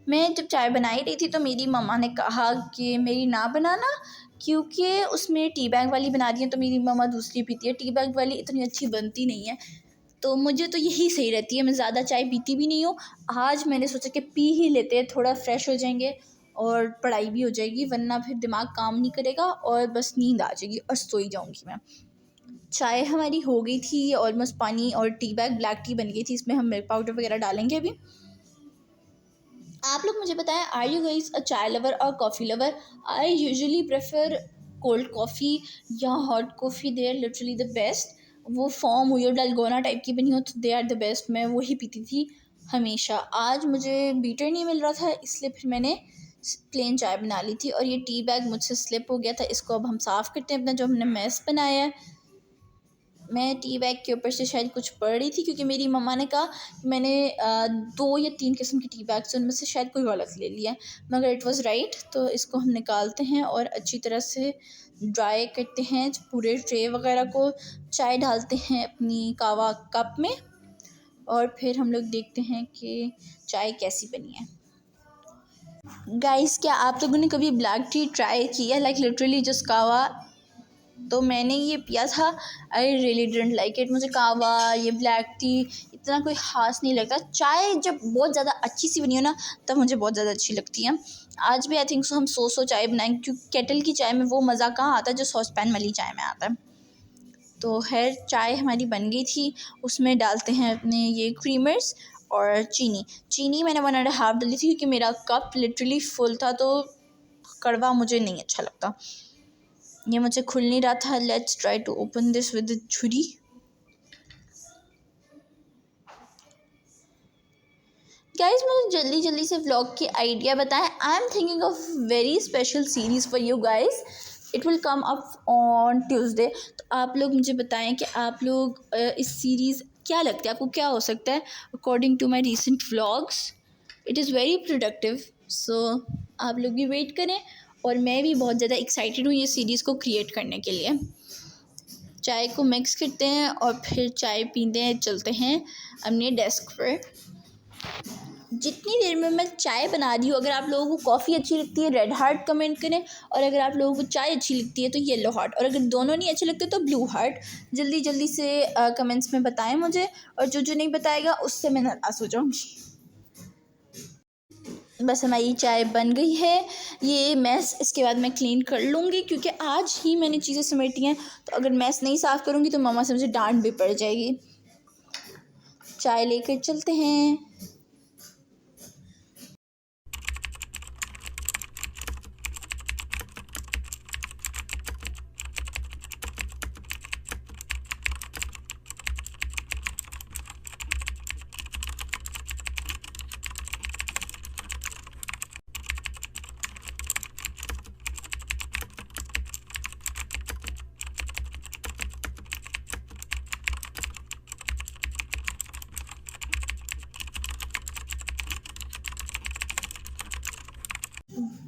मैं जब चाय बना ही रही थी तो मेरी मम्मा ने कहा कि मेरी ना बनाना, क्योंकि उसमें टी बैग वाली बना दी है, तो मेरी मम्मा दूसरी पीती है, टी बैग वाली इतनी अच्छी बनती नहीं है। तो मुझे तो यही सही रहती है, मैं ज़्यादा चाय पीती भी नहीं हूँ। आज मैंने सोचा कि पी ही लेते हैं, थोड़ा फ्रेश हो जाएंगे और पढ़ाई भी हो जाएगी, वरना फिर दिमाग काम नहीं करेगा और बस नींद आ जाएगी और सो ही जाऊँगी मैं। चाय हमारी हो गई थी ऑलमोस्ट, पानी और टी बैग ब्लैक टी बन गई थी। इसमें हम मिल्क पाउडर वगैरह डालेंगे अभी। आप लोग मुझे बताएं, are you guys a chai lover और coffee lover? I usually prefer cold coffee या hot coffee, they are literally the best. वो फॉर्म हुई और डलगोना टाइप की बनी हो तो दे आर द बेस्ट, मैं वही पीती थी हमेशा। आज मुझे बीटर नहीं मिल रहा था, इसलिए फिर मैंने प्लेन चाय बना ली थी, और ये टी बैग मुझसे स्लिप हो गया था। इसको अब हम साफ़ करते हैं, अपना जो हमने मैस बनाया है। मैं टी बैग के ऊपर से शायद कुछ पढ़ रही थी, क्योंकि मेरी मम्मा ने कहा कि मैंने 2 या 3 किस्म की टी बैग्स, उनमें से शायद कोई गलत ले लिया है, मगर इट वाज़ राइट। तो इसको हम निकालते हैं और अच्छी तरह से ड्राई करते हैं पूरे ट्रे वगैरह को। चाय डालते हैं अपनी कावा कप में, और फिर हम लोग देखते हैं कि चाय कैसी बनी है। गाइस, क्या आप लोगों ने कभी ब्लैक टी ट्राई किया? लाइक लिटरली जस्ट कावा। तो मैंने ये पिया था। I really didn't like it. मुझे कावा, ये ब्लैक टी इतना कोई ख़ास नहीं लगता। चाय जब बहुत ज़्यादा अच्छी सी बनी हो ना, तब मुझे बहुत ज़्यादा अच्छी लगती है। आज भी आई थिंक सो हम सौ चाय बनाएंगे, क्योंकि केटल की चाय में वो मज़ा कहाँ आता है जो सॉस पैन वाली चाय में आता है। तो खैर चाय हमारी बन गई थी। उसमें डालते हैं अपने ये क्रीमर्स और चीनी मैंने 1.5 डाली थी, क्योंकि मेरा कप लिटरली फुल था, तो कड़वा मुझे नहीं अच्छा लगता। ये मुझे खुल नहीं रहा था। Let's try to open this with the छुरी। गाइस, मुझे जल्दी जल्दी से व्लॉग की आइडिया बताएं। I am thinking of very special series for you guys. It will come up on Tuesday. तो आप लोग मुझे बताएं कि आप लोग इस सीरीज़ क्या लगता है, आपको क्या हो सकता है according to my recent vlogs. It is very productive. So आप लोग भी वेट करें, और मैं भी बहुत ज़्यादा एक्साइटेड हूँ ये सीरीज़ को क्रिएट करने के लिए। चाय को मिक्स करते हैं और फिर चाय पीते हैं, चलते हैं अपने डेस्क पर। जितनी देर में मैं चाय बना रही हूँ, अगर आप लोगों को कॉफ़ी अच्छी लगती है रेड हार्ट कमेंट करें, और अगर आप लोगों को चाय अच्छी लगती है तो येलो हार्ट, और अगर दोनों नहीं अच्छे लगते तो ब्लू हार्ट। जल्दी जल्दी से कमेंट्स में बताएं मुझे, और जो नहीं बताएगा उससे मैं नाराज़ हो जाऊँगी। बस हमारी चाय बन गई है। ये मैस इसके बाद मैं क्लीन कर लूँगी, क्योंकि आज ही मैंने चीज़ें समेटी हैं। तो अगर मैस नहीं साफ़ करूँगी तो मामा से मुझे डांट भी पड़ जाएगी। चाय लेकर चलते हैं।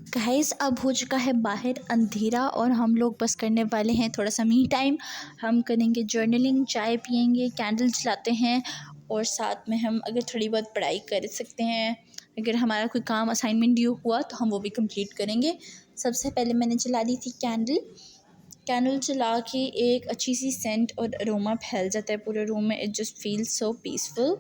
गाइस, अब हो चुका है बाहर अंधेरा, और हम लोग बस करने वाले हैं थोड़ा सा मी टाइम। हम करेंगे जर्नलिंग, चाय पियेंगे, कैंडल जलाते हैं, और साथ में हम अगर थोड़ी बहुत पढ़ाई कर सकते हैं। अगर हमारा कोई काम असाइनमेंट ड्यू हुआ तो हम वो भी कंप्लीट करेंगे। सबसे पहले मैंने जला दी थी कैंडल जला के एक अच्छी सी सेंट और अरोमा फैल जाता है पूरे रूम में। It just feels so peaceful.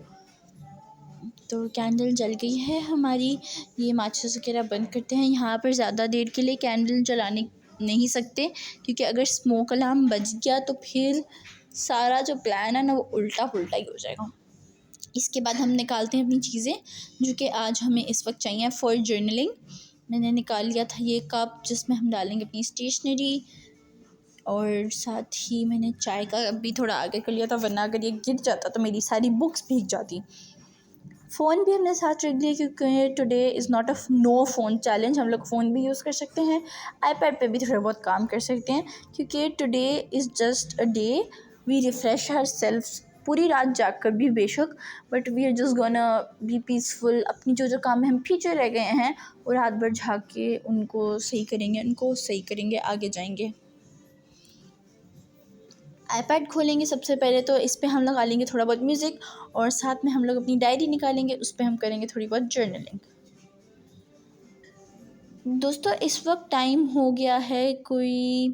तो कैंडल जल गई है हमारी। ये माचिस वगैरह बंद करते हैं। यहाँ पर ज़्यादा देर के लिए कैंडल जलाने नहीं सकते, क्योंकि अगर स्मोक अलार्म बज गया तो फिर सारा जो प्लान है ना वो उल्टा पुल्टा ही हो जाएगा। इसके बाद हम निकालते हैं अपनी चीज़ें, जो कि आज हमें इस वक्त चाहिए फॉर जर्नलिंग। मैंने निकाल लिया था ये कप, जिसमें हम डालेंगे अपनी स्टेशनरी, और साथ ही मैंने चाय का भी थोड़ा आगे कर लिया था, वरना अगर ये गिर जाता तो मेरी सारी बुक्स भीग जाती। फ़ोन भी हमने साथ रख लिया, क्योंकि today is not a no phone challenge. हम लोग फ़ोन भी यूज़ कर सकते हैं, आईपैड पे भी थोड़ा बहुत काम कर सकते हैं, क्योंकि today is just a day we refresh our self. पूरी रात जाग कर भी बेशक, but we are just gonna be peaceful. अपनी जो काम में हम पीछे रह गए हैं, और रात भर झाँक के उनको सही करेंगे, आगे जाएंगे। आईपैड खोलेंगे सबसे पहले, तो इस पे हम लगा लेंगे थोड़ा बहुत म्यूज़िक, और साथ में हम लोग अपनी डायरी निकालेंगे, उस पे हम करेंगे थोड़ी बहुत जर्नलिंग। दोस्तों, इस वक्त टाइम हो गया है कोई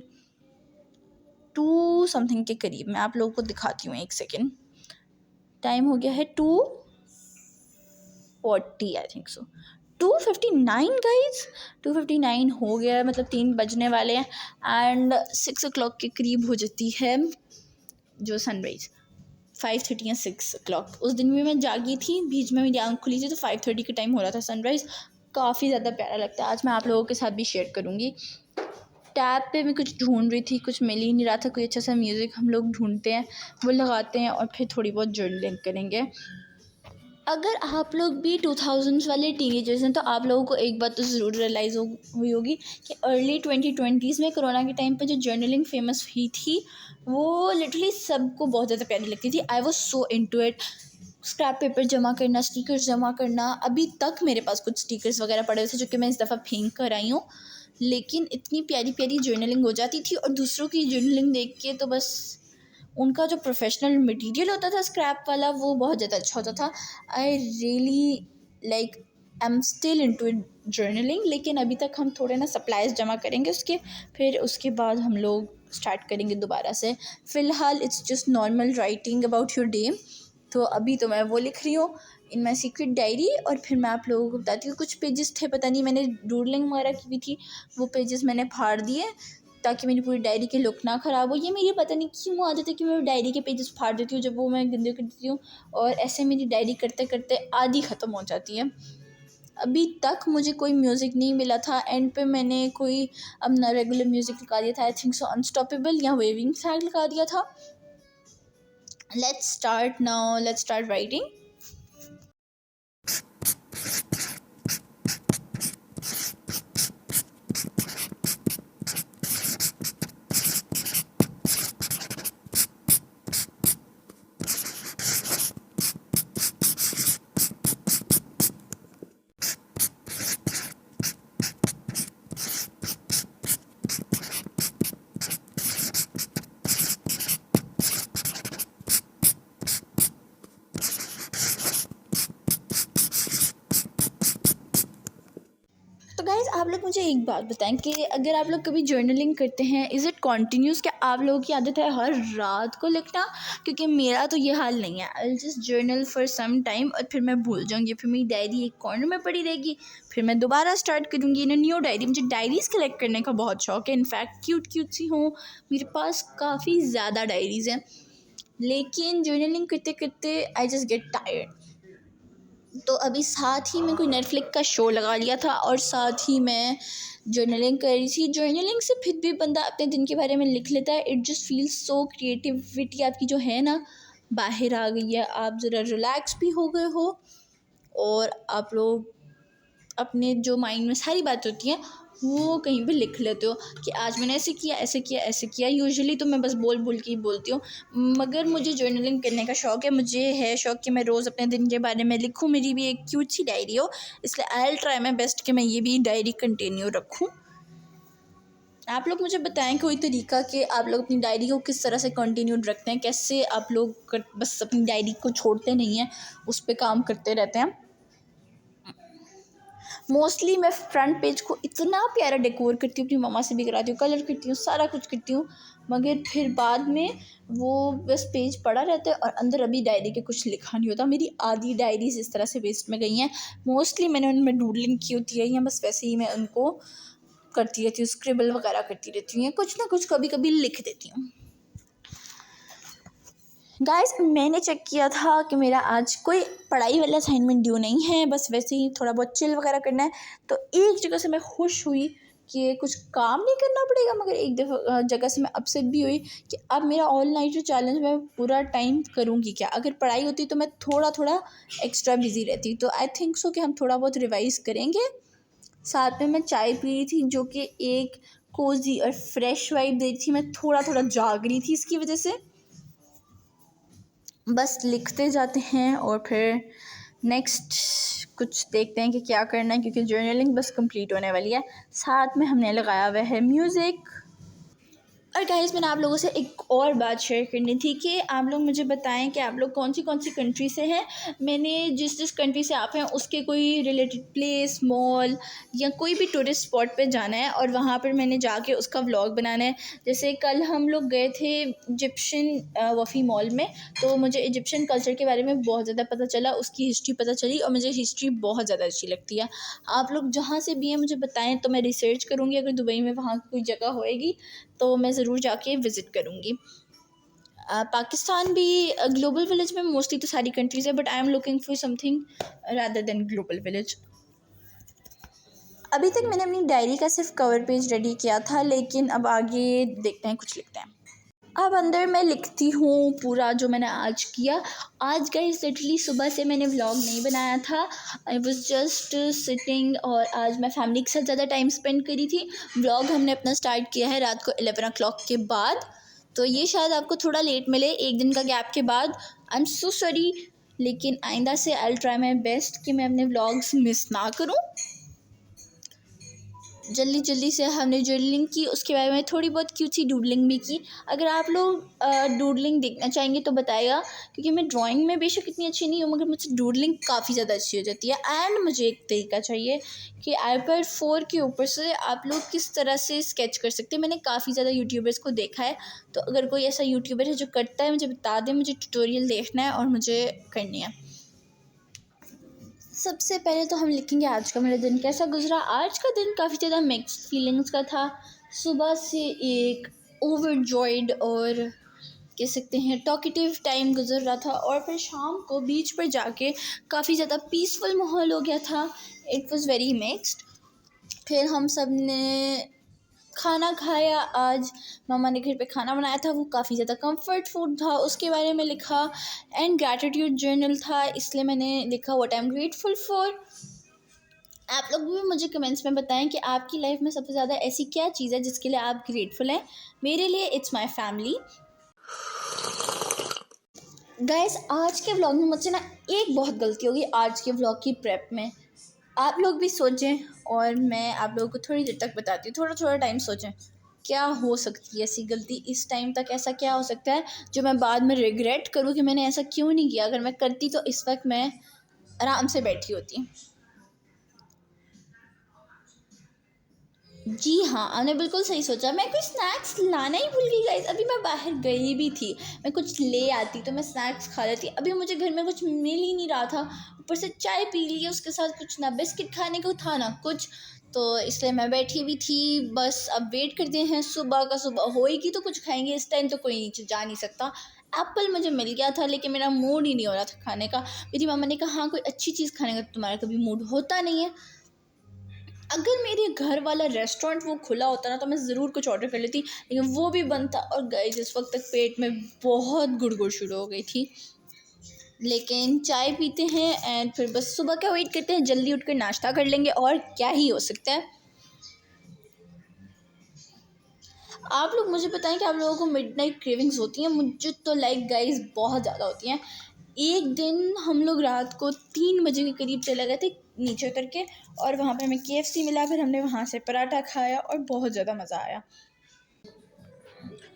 2 समथिंग के करीब। मैं आप लोगों को दिखाती हूँ, 1 सेकेंड। टाइम हो गया है 2:40 आई थिंक सो, 2:59 गाइज। 2:59 हो गया है, मतलब 3 बजने वाले हैं। एंड 6 o'clock के करीब हो जाती है जो सनराइज़। 5:30 या 6 o'clock। उस दिन भी मैं जागी थी, बीच में मेरी आँख खुली थी, तो 5:30 के टाइम हो रहा था सनराइज़। काफ़ी ज़्यादा प्यारा लगता है। आज मैं आप लोगों के साथ भी शेयर करूँगी। टैब पे मैं कुछ ढूंढ रही थी, कुछ मिल ही नहीं रहा था। कोई अच्छा सा म्यूज़िक हम लोग ढूंढते हैं, वो लगाते हैं, और फिर थोड़ी बहुत जर्नलिंग करेंगे। अगर आप लोग भी 2000s वाले टीनेजर्स हैं, तो आप लोगों को एक बात तो ज़रूर रियलाइज़ हुई होगी कि अर्ली 2020s में कोरोना के टाइम पे जो जर्नलिंग फेमस हुई थी, वो लिटरली सबको बहुत ज़्यादा प्यारी लगती थी। I was so into it. Scrap paper जमा करना, स्टिकर्स जमा करना, अभी तक मेरे पास कुछ स्टिकर्स वगैरह पड़े हुए थे, जो कि मैं इस दफ़ा फेंक कर आई हूँ। लेकिन इतनी प्यारी प्यारी जर्नलिंग हो जाती थी, और दूसरों की जर्नलिंग देख के तो बस उनका जो प्रोफेशनल मटेरियल होता था स्क्रैप वाला, वो बहुत ज़्यादा अच्छा होता था। I really like am still into journaling, लेकिन अभी तक हम थोड़े ना सप्लाईज जमा करेंगे उसके, फिर उसके बाद हम लोग स्टार्ट करेंगे दोबारा से। फ़िलहाल it's just normal writing about your day. तो अभी तो मैं वो लिख रही हूँ इन माई सीक्रेट डायरी, और फिर मैं आप लोगों को बताती हूँ। कुछ पेजेस थे, पता नहीं मैंने डूडलिंग वगैरह की हुई थी, वो पेजेस मैंने फाड़ दिए ताकि मेरी पूरी डायरी की लुक ना ख़राब हो। ये मेरी पता नहीं क्यों आदत है कि मैं डायरी के पेजेस फाड़ देती हूँ जब वो मैं गंदे कर देती हूँ, और ऐसे मेरी डायरी करते करते आधी ख़त्म हो जाती है। अभी तक मुझे कोई म्यूज़िक नहीं मिला था, एंड पे मैंने कोई अपना रेगुलर म्यूज़िक लगा दिया था, आई थिंक सो अनस्टॉपेबल या वेविंग फ्लैग लगा दिया था। Let's start now, let's start writing. तो गाइज़ आप लोग मुझे एक बात बताएं कि अगर आप लोग कभी जर्नलिंग करते हैं, इज़ इट कॉन्टीन्यूस? क्या आप लोगों की आदत है हर रात को लिखना? क्योंकि मेरा तो ये हाल नहीं है। I just journal for some time और फिर मैं भूल जाऊँगी, फिर मेरी डायरी एक कॉर्नर में पड़ी रहेगी, फिर मैं दोबारा स्टार्ट करूँगी इन न्यू डायरी। मुझे डायरीज़ कलेक्ट करने का बहुत शौक है, इनफैक्ट क्यूट क्यूट सी हों, मेरे पास काफ़ी ज़्यादा डायरीज़ हैं, लेकिन जर्नलिंग करते करते आई जस्ट गेट टायर्ड। तो अभी साथ ही मैं कोई नेटफ्लिक्स का शो लगा लिया था और साथ ही मैं जर्नलिंग कर रही थी। जर्नलिंग से फिर भी बंदा अपने दिन के बारे में लिख लेता है। It just feels so, creativity आपकी जो है ना बाहर आ गई है, आप ज़रा रिलैक्स भी हो गए हो, और आप लोग अपने जो माइंड में सारी बात होती हैं वो कहीं पे लिख लेते हो कि आज मैंने ऐसे किया, ऐसे किया, ऐसे किया। यूजुअली तो मैं बस बोल बोल के ही बोलती हूँ, मगर मुझे जर्नलिंग करने का शौक़ है। मुझे है शौक़ कि मैं रोज़ अपने दिन के बारे में लिखूँ, मेरी भी एक क्यूट सी डायरी हो, इसलिए आई विल ट्राई माई बेस्ट कि मैं ये भी डायरी कंटिन्यू रखूँ। आप लोग मुझे बताएं कोई तरीका कि आप लोग अपनी डायरी को किस तरह से कंटिन्यू रखते हैं, कैसे आप लोग बस अपनी डायरी को छोड़ते नहीं हैं, उस पर काम करते रहते हैं। मोस्टली मैं फ्रंट पेज को इतना प्यारा डेकोर करती हूँ, अपनी मम्मा से भी कराती हूँ, कलर करती हूँ, सारा कुछ करती हूँ, मगर फिर बाद में वो बस पेज पड़ा रहता है और अंदर अभी डायरी के कुछ लिखा नहीं होता। मेरी आधी डायरीज इस तरह से वेस्ट में गई हैं। मोस्टली मैंने उनमें डूडलिंग की होती है, या बस वैसे ही मैं उनको करती रहती हूँ, स्क्रिबल वगैरह करती रहती हूँ, या कुछ ना कुछ कभी कभी लिख देती हूँ। गाइस मैंने चेक किया था कि मेरा आज कोई पढ़ाई वाला असाइनमेंट ड्यू नहीं है, बस वैसे ही थोड़ा बहुत चिल वगैरह करना है। तो एक जगह से मैं खुश हुई कि कुछ काम नहीं करना पड़ेगा, मगर एक जगह से मैं अपसेट भी हुई कि अब मेरा ऑल नाइट जो चैलेंज मैं पूरा टाइम करूँगी क्या। अगर पढ़ाई होती तो मैं थोड़ा थोड़ा एक्स्ट्रा बिजी रहती। तो आई थिंक सो कि हम थोड़ा बहुत रिवाइज़ करेंगे। साथ में मैं चाय पी रही थी जो कि एक कोजी और फ्रेश वाइब दे रही थी। मैं थोड़ा थोड़ा जाग रही थी, इसकी वजह से बस लिखते जाते हैं और फिर नेक्स्ट कुछ देखते हैं कि क्या करना है, क्योंकि जर्नलिंग बस कंप्लीट होने वाली है। साथ में हमने लगाया हुआ है म्यूज़िक। और गाइस मैंने आप लोगों से एक और बात शेयर करनी थी कि आप लोग मुझे बताएं कि आप लोग कौन सी कंट्री से हैं। मैंने जिस कंट्री से आप हैं उसके कोई रिलेटेड प्लेस, मॉल या कोई भी टूरिस्ट स्पॉट पे जाना है और वहाँ पर मैंने जाके उसका व्लॉग बनाना है। जैसे कल हम लोग गए थे इजिप्शियन वफ़ी मॉल में, तो मुझे इजिप्शियन कल्चर के बारे में बहुत ज़्यादा पता चला, उसकी हिस्ट्री पता चली, और मुझे हिस्ट्री बहुत ज़्यादा अच्छी लगती है। आप लोग जहाँ से भी हैं मुझे बताएं तो मैं रिसर्च करूँगी। अगर दुबई में वहाँ की कोई जगह होएगी तो मैं ज़रूर जाके विज़िट करूँगी। पाकिस्तान भी ग्लोबल विलेज में मोस्टली तो सारी कंट्रीज़ है, but I am looking for something rather than global village. अभी तक मैंने अपनी डायरी का सिर्फ कवर पेज रेडी किया था, लेकिन अब आगे देखते हैं, कुछ लिखते हैं। अब अंदर मैं लिखती हूँ पूरा जो मैंने आज किया। आज गाइस लिटरली सुबह से मैंने व्लॉग नहीं बनाया था, आई वाज जस्ट सिटिंग, और आज मैं फैमिली के साथ ज़्यादा टाइम स्पेंड करी थी। व्लॉग हमने अपना स्टार्ट किया है रात को 11 o'clock के बाद, तो ये शायद आपको थोड़ा लेट मिले, एक दिन का गैप के बाद। आई एम सो सॉरी, लेकिन आइंदा से आई विल ट्राई माई बेस्ट कि मैं अपने व्लॉग्स मिस ना करूँ। जल्दी जल्दी से हमने जर्नलिंग की, उसके बारे में थोड़ी बहुत क्यूट सी डूडलिंग भी की। अगर आप लोग डूडलिंग देखना चाहेंगे तो बताइएगा, क्योंकि मैं ड्राइंग में बेशक इतनी अच्छी नहीं हूँ, मगर मुझसे डूडलिंग काफ़ी ज़्यादा अच्छी हो जाती है। एंड मुझे एक तरीका चाहिए कि iPad 4 के ऊपर से आप लोग किस तरह से स्केच कर सकते हैं। मैंने काफ़ी ज़्यादा यूट्यूबर्स को देखा है, तो अगर कोई ऐसा यूट्यूबर है जो करता है मुझे बता दें, मुझे ट्यूटोरियल देखना है और मुझे करनी है। सबसे पहले तो हम लिखेंगे आज का मेरा दिन कैसा गुजरा। आज का दिन काफ़ी ज़्यादा मिक्स्ड फीलिंग्स का था। सुबह से एक ओवरजॉयड और कह सकते हैं टॉकेटिव टाइम गुजर रहा था, और फिर शाम को बीच पर जाके काफ़ी ज़्यादा पीसफुल माहौल हो गया था। It was very mixed. फिर हम सब ने खाना खाया। आज मामा ने घर पे खाना बनाया था, वो काफ़ी ज़्यादा कंफर्ट फूड था, उसके बारे में लिखा। एंड ग्रैटिट्यूड जर्नल था, इसलिए मैंने लिखा what I am grateful for. आप लोग भी मुझे कमेंट्स में बताएं कि आपकी लाइफ में सबसे ज़्यादा ऐसी क्या चीज़ है जिसके लिए आप ग्रेटफुल हैं। मेरे लिए इट्स माय फैमिली। गाइस, आज के व्लॉग में मुझसे ना एक बहुत गलती होगी आज के व्लॉग की प्रेप में। आप लोग भी सोचें और मैं आप लोगों को थोड़ी देर तक बताती हूँ। थोड़ा थोड़ा टाइम सोचें क्या हो सकती है ऐसी गलती। इस टाइम तक ऐसा क्या हो सकता है जो मैं बाद में रिग्रेट करूँ कि मैंने ऐसा क्यों नहीं किया। अगर मैं करती तो इस वक्त मैं आराम से बैठी होती। जी हाँ, आपने बिल्कुल सही सोचा। मैं कुछ स्नैक्स लाना ही भूल गई गाइस। अभी मैं बाहर गई भी थी, मैं कुछ ले आती तो मैं स्नैक्स खा लेती। अभी मुझे घर में कुछ मिल ही नहीं रहा था, ऊपर से चाय पी ली, उसके साथ कुछ ना बिस्किट खाने को था ना कुछ, तो इसलिए मैं बैठी भी थी। बस अब वेट करते हैं, सुबह का सुबह होएगी तो कुछ खाएंगे। इस टाइम तो कोई नीचे जा नहीं सकता। एप्पल मुझे मिल गया था, लेकिन मेरा मूड ही नहीं हो रहा था खाने का। मेरी मामा ने कहा हाँ, कोई अच्छी चीज़ खाने का तुम्हारा कभी मूड होता नहीं है। अगर मेरे घर वाला रेस्टोरेंट वो खुला होता ना तो मैं ज़रूर कुछ ऑर्डर कर लेती, लेकिन वो भी बंद था। और गाइस, इस वक्त तक पेट में बहुत गुड़गुड़ शुरू हो गई थी। लेकिन चाय पीते हैं एंड फिर बस सुबह का वेट करते हैं। जल्दी उठकर नाश्ता कर लेंगे, और क्या ही हो सकता है। आप लोग मुझे बताएं कि आप लोगों को मिडनाइट क्रेविंग्स होती हैं। मुझे तो लाइक गाइस बहुत ज़्यादा होती हैं। एक दिन हम लोग रात को 3 बजे के करीब चले गए थे नीचे उतर के, और वहाँ पे हमें KFC मिला। फिर हमने वहाँ से पराठा खाया और बहुत ज़्यादा मज़ा आया।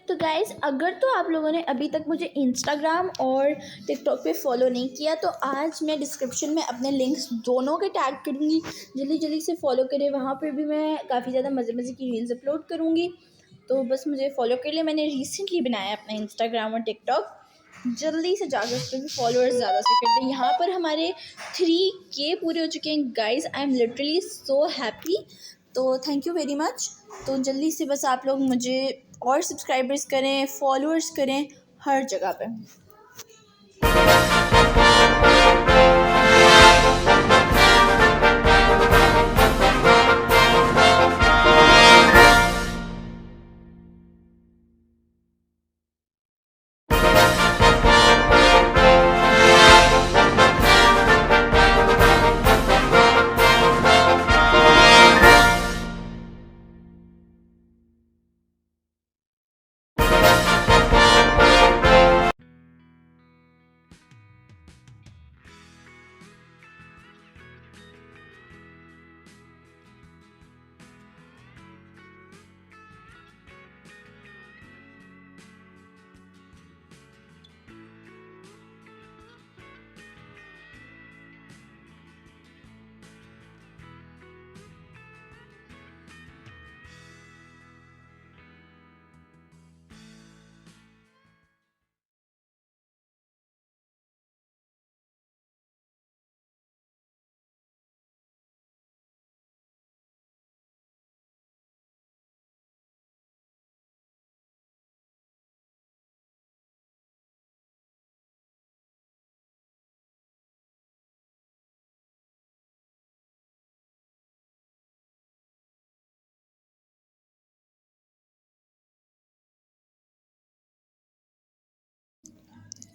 तो गाइज़, अगर तो आप लोगों ने अभी तक मुझे इंस्टाग्राम और टिकटॉक पे फॉलो नहीं किया तो आज मैं डिस्क्रिप्शन में अपने लिंक्स दोनों के टैग करूँगी। जल्दी जल्दी से फॉलो करें, वहाँ पर भी मैं काफ़ी ज़्यादा मज़े मज़े की रील्स अपलोड करूँगी। तो बस मुझे फॉलो कर लिया। मैंने रिसेंटली बनाया अपना इंस्टाग्राम और टिकटॉक। जल्दी से जाकर उस पर भी फॉलोअर्स ज़्यादा से कर दें। यहाँ पर हमारे 3K पूरे हो चुके हैं guys. I am literally so happy. तो थैंक यू वेरी मच। तो जल्दी से बस आप लोग मुझे और सब्सक्राइबर्स करें, फॉलोअर्स करें हर जगह पे।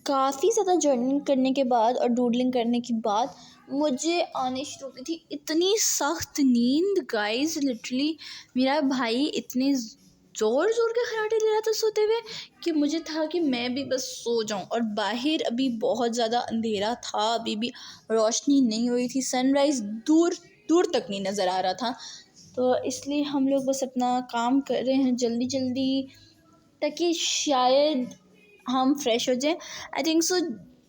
काफ़ी ज़्यादा जर्नलिंग करने के बाद और डूडलिंग करने के बाद मुझे आने शुरू हो गई थी इतनी सख्त नींद गाइस। लिटरली मेरा भाई इतने ज़ोर ज़ोर के खराटे ले रहा था सोते हुए कि मुझे था कि मैं भी बस सो जाऊं। और बाहर अभी बहुत ज़्यादा अंधेरा था, अभी भी रोशनी नहीं हुई थी, सनराइज़ दूर दूर तक नहीं नज़र आ रहा था। तो इसलिए हम लोग बस अपना काम कर रहे हैं जल्दी जल्दी, ताकि शायद हम फ्रेश हो जाएं। आई थिंक सो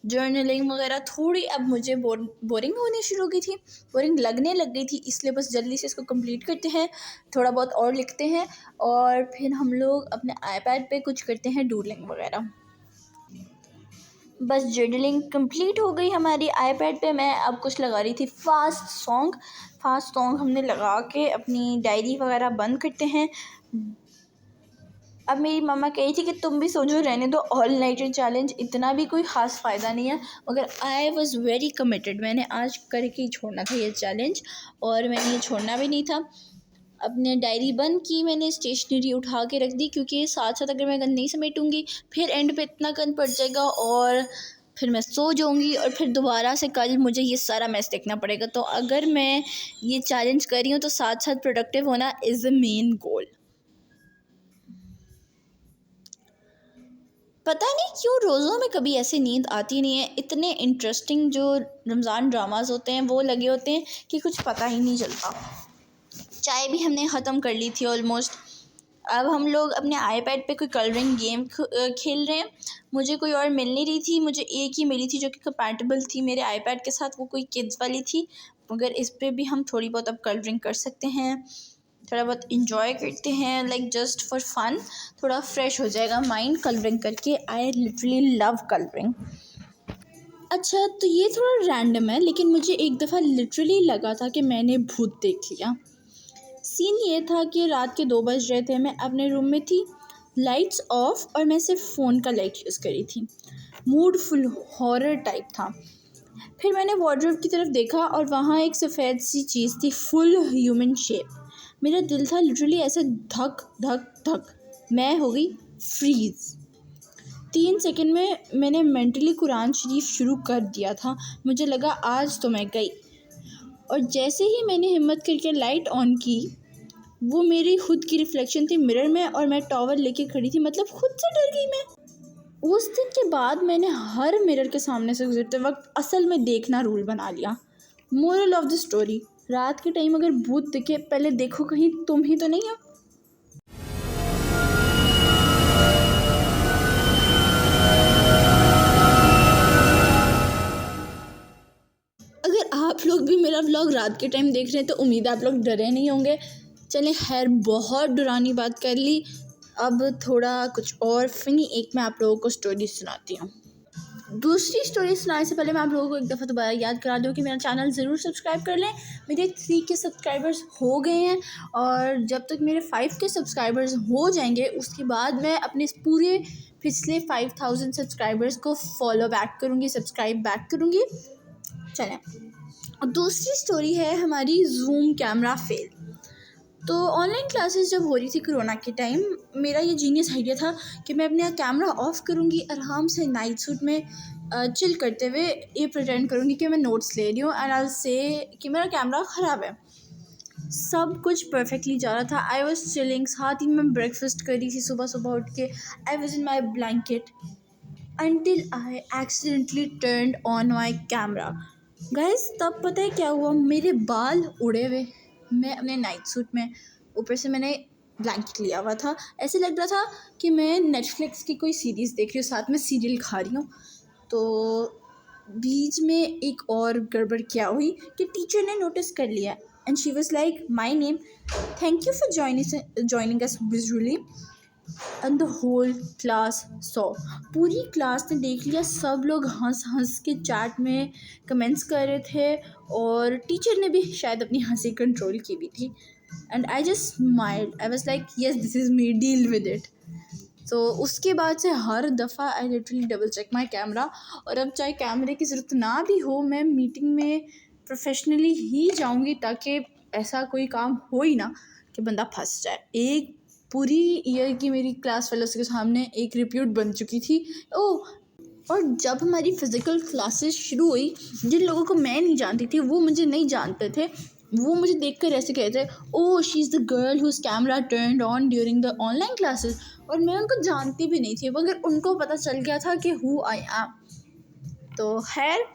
जर्नलिंग वगैरह थोड़ी अब मुझे बोरिंग होनी शुरू हो गई थी, बोरिंग लगने लग गई थी, इसलिए बस जल्दी से इसको कंप्लीट करते हैं, थोड़ा बहुत और लिखते हैं और फिर हम लोग अपने आईपैड पे कुछ करते हैं डूडलिंग वगैरह। बस जर्नलिंग कंप्लीट हो गई हमारी आईपैड पे। मैं अब कुछ लगा रही थी फास्ट सॉन्ग हमने लगा के अपनी डायरी वगैरह बंद करते हैं। अब मेरी मम्मा कही थी कि तुम भी सोचो, रहने दो, ऑल नाइटर चैलेंज इतना भी कोई ख़ास फ़ायदा नहीं है, मगर आई वॉज़ वेरी कमिटेड। मैंने आज करके ही छोड़ना था ये चैलेंज, और मैंने ये छोड़ना भी नहीं था। अपने डायरी बंद की, मैंने स्टेशनरी उठा के रख दी, क्योंकि साथ साथ अगर मैं गंद नहीं समेटूँगी फिर एंड पे इतना गंद पड़ जाएगा और फिर मैं सो जाऊँगी और फिर दोबारा से कल मुझे ये सारा मैस देखना पड़ेगा। तो अगर मैं ये चैलेंज कर रही हूँ तो साथ साथ प्रोडक्टिव होना इज़ द मेन गोल। पता नहीं क्यों रोज़ों में कभी ऐसे नींद आती नहीं है। इतने इंटरेस्टिंग जो रमज़ान ड्रामास होते हैं वो लगे होते हैं कि कुछ पता ही नहीं चलता। चाय भी हमने ख़त्म कर ली थी ऑलमोस्ट। अब हम लोग अपने आईपैड पे कोई कलरिंग गेम खेल रहे हैं। मुझे कोई और मिल नहीं रही थी, मुझे एक ही मिली थी जो कि कंपैटिबल थी मेरे आईपैड के साथ, वो कोई किड्स वाली थी, मगर इस पे भी हम थोड़ी बहुत अब कलरिंग कर सकते हैं, थोड़ा बहुत इंजॉय करते हैं, लाइक जस्ट फॉर फन। थोड़ा फ्रेश हो जाएगा माइंड कलरिंग करके। I literally love colouring. अच्छा, तो ये थोड़ा रैंडम है, लेकिन मुझे एक दफ़ा लिटरली लगा था कि मैंने भूत देख लिया। सीन ये था कि रात के 2 बज रहे थे, मैं अपने रूम में थी, लाइट्स ऑफ, और मैं सिर्फ फ़ोन का लाइट यूज़ करी थी। मूड फुल हॉरर टाइप था। फिर मैंने वार्डरोब की तरफ देखा और वहाँ एक सफ़ेद सी चीज़ थी, फुल ह्यूमन शेप। मेरा दिल था लिटरली ऐसे धक धक धक। मैं हो गई फ्रीज़। 3 सेकंड में मैंने मेंटली कुरान शरीफ शुरू कर दिया था। मुझे लगा आज तो मैं गई। और जैसे ही मैंने हिम्मत करके लाइट ऑन की, वो मेरी खुद की रिफ्लेक्शन थी मिरर में, और मैं टॉवल लेके खड़ी थी, मतलब खुद से डर गई मैं। उस दिन के बाद मैंने हर मिरर के सामने से गुजरते वक्त असल में देखना रूल बना लिया। मोरल ऑफ द स्टोरी, रात के टाइम अगर भूत दिखे पहले देखो कहीं तुम ही तो नहीं हो। अगर आप लोग भी मेरा व्लॉग रात के टाइम देख रहे हैं तो उम्मीद है आप लोग डरे नहीं होंगे। चलें, खैर बहुत डरावनी बात कर ली, अब थोड़ा कुछ और फनी एक मैं आप लोगों को स्टोरी सुनाती हूँ। दूसरी स्टोरी सुनाने से पहले मैं आप लोगों को एक दफ़ा दोबारा याद करा दूँ कि मेरा चैनल ज़रूर सब्सक्राइब कर लें। मेरे 3 के सब्सक्राइबर्स हो गए हैं, और जब तक मेरे 5 के सब्सक्राइबर्स हो जाएंगे उसके बाद मैं अपने पूरे पिछले 5000 सब्सक्राइबर्स को फॉलो बैक करूँगी, सब्सक्राइब बैक करूँगी। चलें, और दूसरी स्टोरी है हमारी जूम कैमरा फेल। तो ऑनलाइन क्लासेस जब हो रही थी कोरोना के टाइम, मेरा ये जीनियस आइडिया था कि मैं अपना कैमरा ऑफ़ करूँगी, आराम से नाइट सूट में चिल करते हुए ये प्रिटेंड करूँगी कि मैं नोट्स ले रही हूँ, एंड आई से कि मेरा कैमरा ख़राब है। सब कुछ परफेक्टली जा रहा था। आई वॉज चिलिंग, साथ ही मैं ब्रेकफास्ट कर रही थी सुबह सुबह उठ के। आई was in my blanket until I accidentally turned on my camera. Guys, तब पता है क्या हुआ, मेरे बाल उड़े हुए, मैं अपने नाइट सूट में, ऊपर से मैंने ब्लैंकेट लिया हुआ था, ऐसे लग रहा था कि मैं नेटफ्लिक्स की कोई सीरीज़ देख रही हूँ, साथ में सीरियल खा रही हूँ। तो बीच में एक और गड़बड़ क्या हुई कि टीचर ने नोटिस कर लिया, and she was like my name, thank you for joining us visually, and the whole class saw. पूरी क्लास ने देख लिया, सब लोग हंस हंस के चैट में कमेंट्स कर रहे थे, और टीचर ने भी शायद अपनी हंसी कंट्रोल की भी थी। And I just smiled, I was like yes this is me, deal with it. तो उसके बाद से हर दफ़ा I literally double check my camera, और अब चाहे कैमरे की ज़रूरत ना भी हो, मैं मीटिंग में प्रोफेशनली ही जाऊँगी, ताकि ऐसा कोई काम हो ही ना कि बंदा फंस जाए। एक पूरी ईयर की मेरी क्लास फेलोज़ के सामने एक रिप्यूट बन चुकी थी। और जब हमारी फ़िज़िकल क्लासेस शुरू हुई, जिन लोगों को मैं नहीं जानती थी वो मुझे नहीं जानते थे, वो मुझे देखकर ऐसे कहते, ओह she is the girl who's camera turned on during the online classes. और मैं उनको जानती भी नहीं थी, मगर उनको पता चल गया था कि हु आई एम। तो खैर,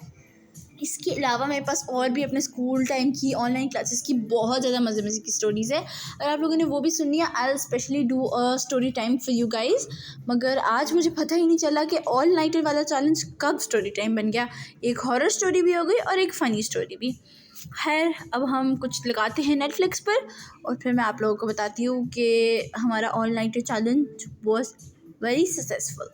इसके अलावा मेरे पास और भी अपने स्कूल टाइम की ऑनलाइन क्लासेस की बहुत ज़्यादा मज़े मज़े की स्टोरीज़ है। अगर आप लोगों ने वो भी सुननी है, I will specially do a story time for you guys. मगर आज मुझे पता ही नहीं चला कि ऑल नाइटर वाला चैलेंज कब स्टोरी टाइम बन गया। एक हॉरर स्टोरी भी हो गई और एक फ़नी स्टोरी भी। खैर, अब हम कुछ लगाते हैं नेटफ्लिक्स पर और फिर मैं आप लोगों को बताती हूँ कि हमारा all nighter challenge was very successful.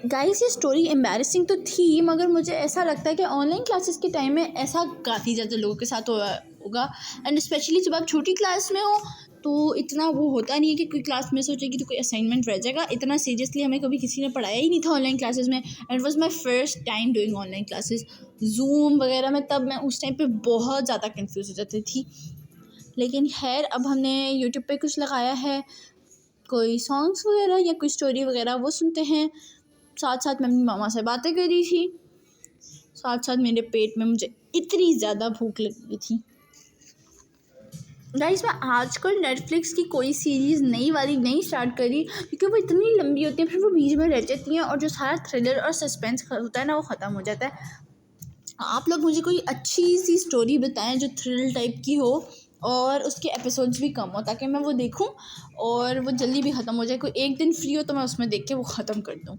Guys, ये स्टोरी एम्बैरेसिंग तो थी, मगर मुझे ऐसा लगता है कि ऑनलाइन क्लासेस के टाइम में ऐसा काफ़ी ज़्यादा लोगों के साथ होगा। एंड स्पेशली जब आप छोटी क्लास में हो तो इतना वो होता नहीं है कि कोई क्लास मिस हो जाएगी तो कोई असाइनमेंट रह जाएगा। इतना सीरियसली हमें कभी किसी ने पढ़ाया ही नहीं था ऑनलाइन क्लासेस में। And it was my first time doing online classes zoom वगैरह में। तब मैं उस टाइम पर बहुत ज़्यादा कन्फ्यूज हो जाती थी। लेकिन खैर, अब हमने यूट्यूब पर कुछ लगाया है, कोई सॉन्ग्स वगैरह या कोई स्टोरी वगैरह वो सुनते हैं। साथ साथ मैं अपनी मामा से बातें कर रही थी। साथ साथ मेरे पेट में मुझे इतनी ज़्यादा भूख लगी थी। गाइस, मैं आजकल नेटफ्लिक्स की कोई सीरीज़ नई वाली नहीं स्टार्ट करी क्योंकि वो इतनी लंबी होती है, फिर वो बीच में रह जाती हैं और जो सारा थ्रिलर और सस्पेंस होता है ना, वो ख़त्म हो जाता है। आप लोग मुझे कोई अच्छी सी स्टोरी बताएं जो थ्रिल टाइप की हो और उसके एपिसोड्स भी कम हो, ताकि मैं वो देखूं और वो जल्दी भी ख़त्म हो जाए। कोई एक दिन फ्री हो तो मैं उसमें देख के वो ख़त्म कर दूँ।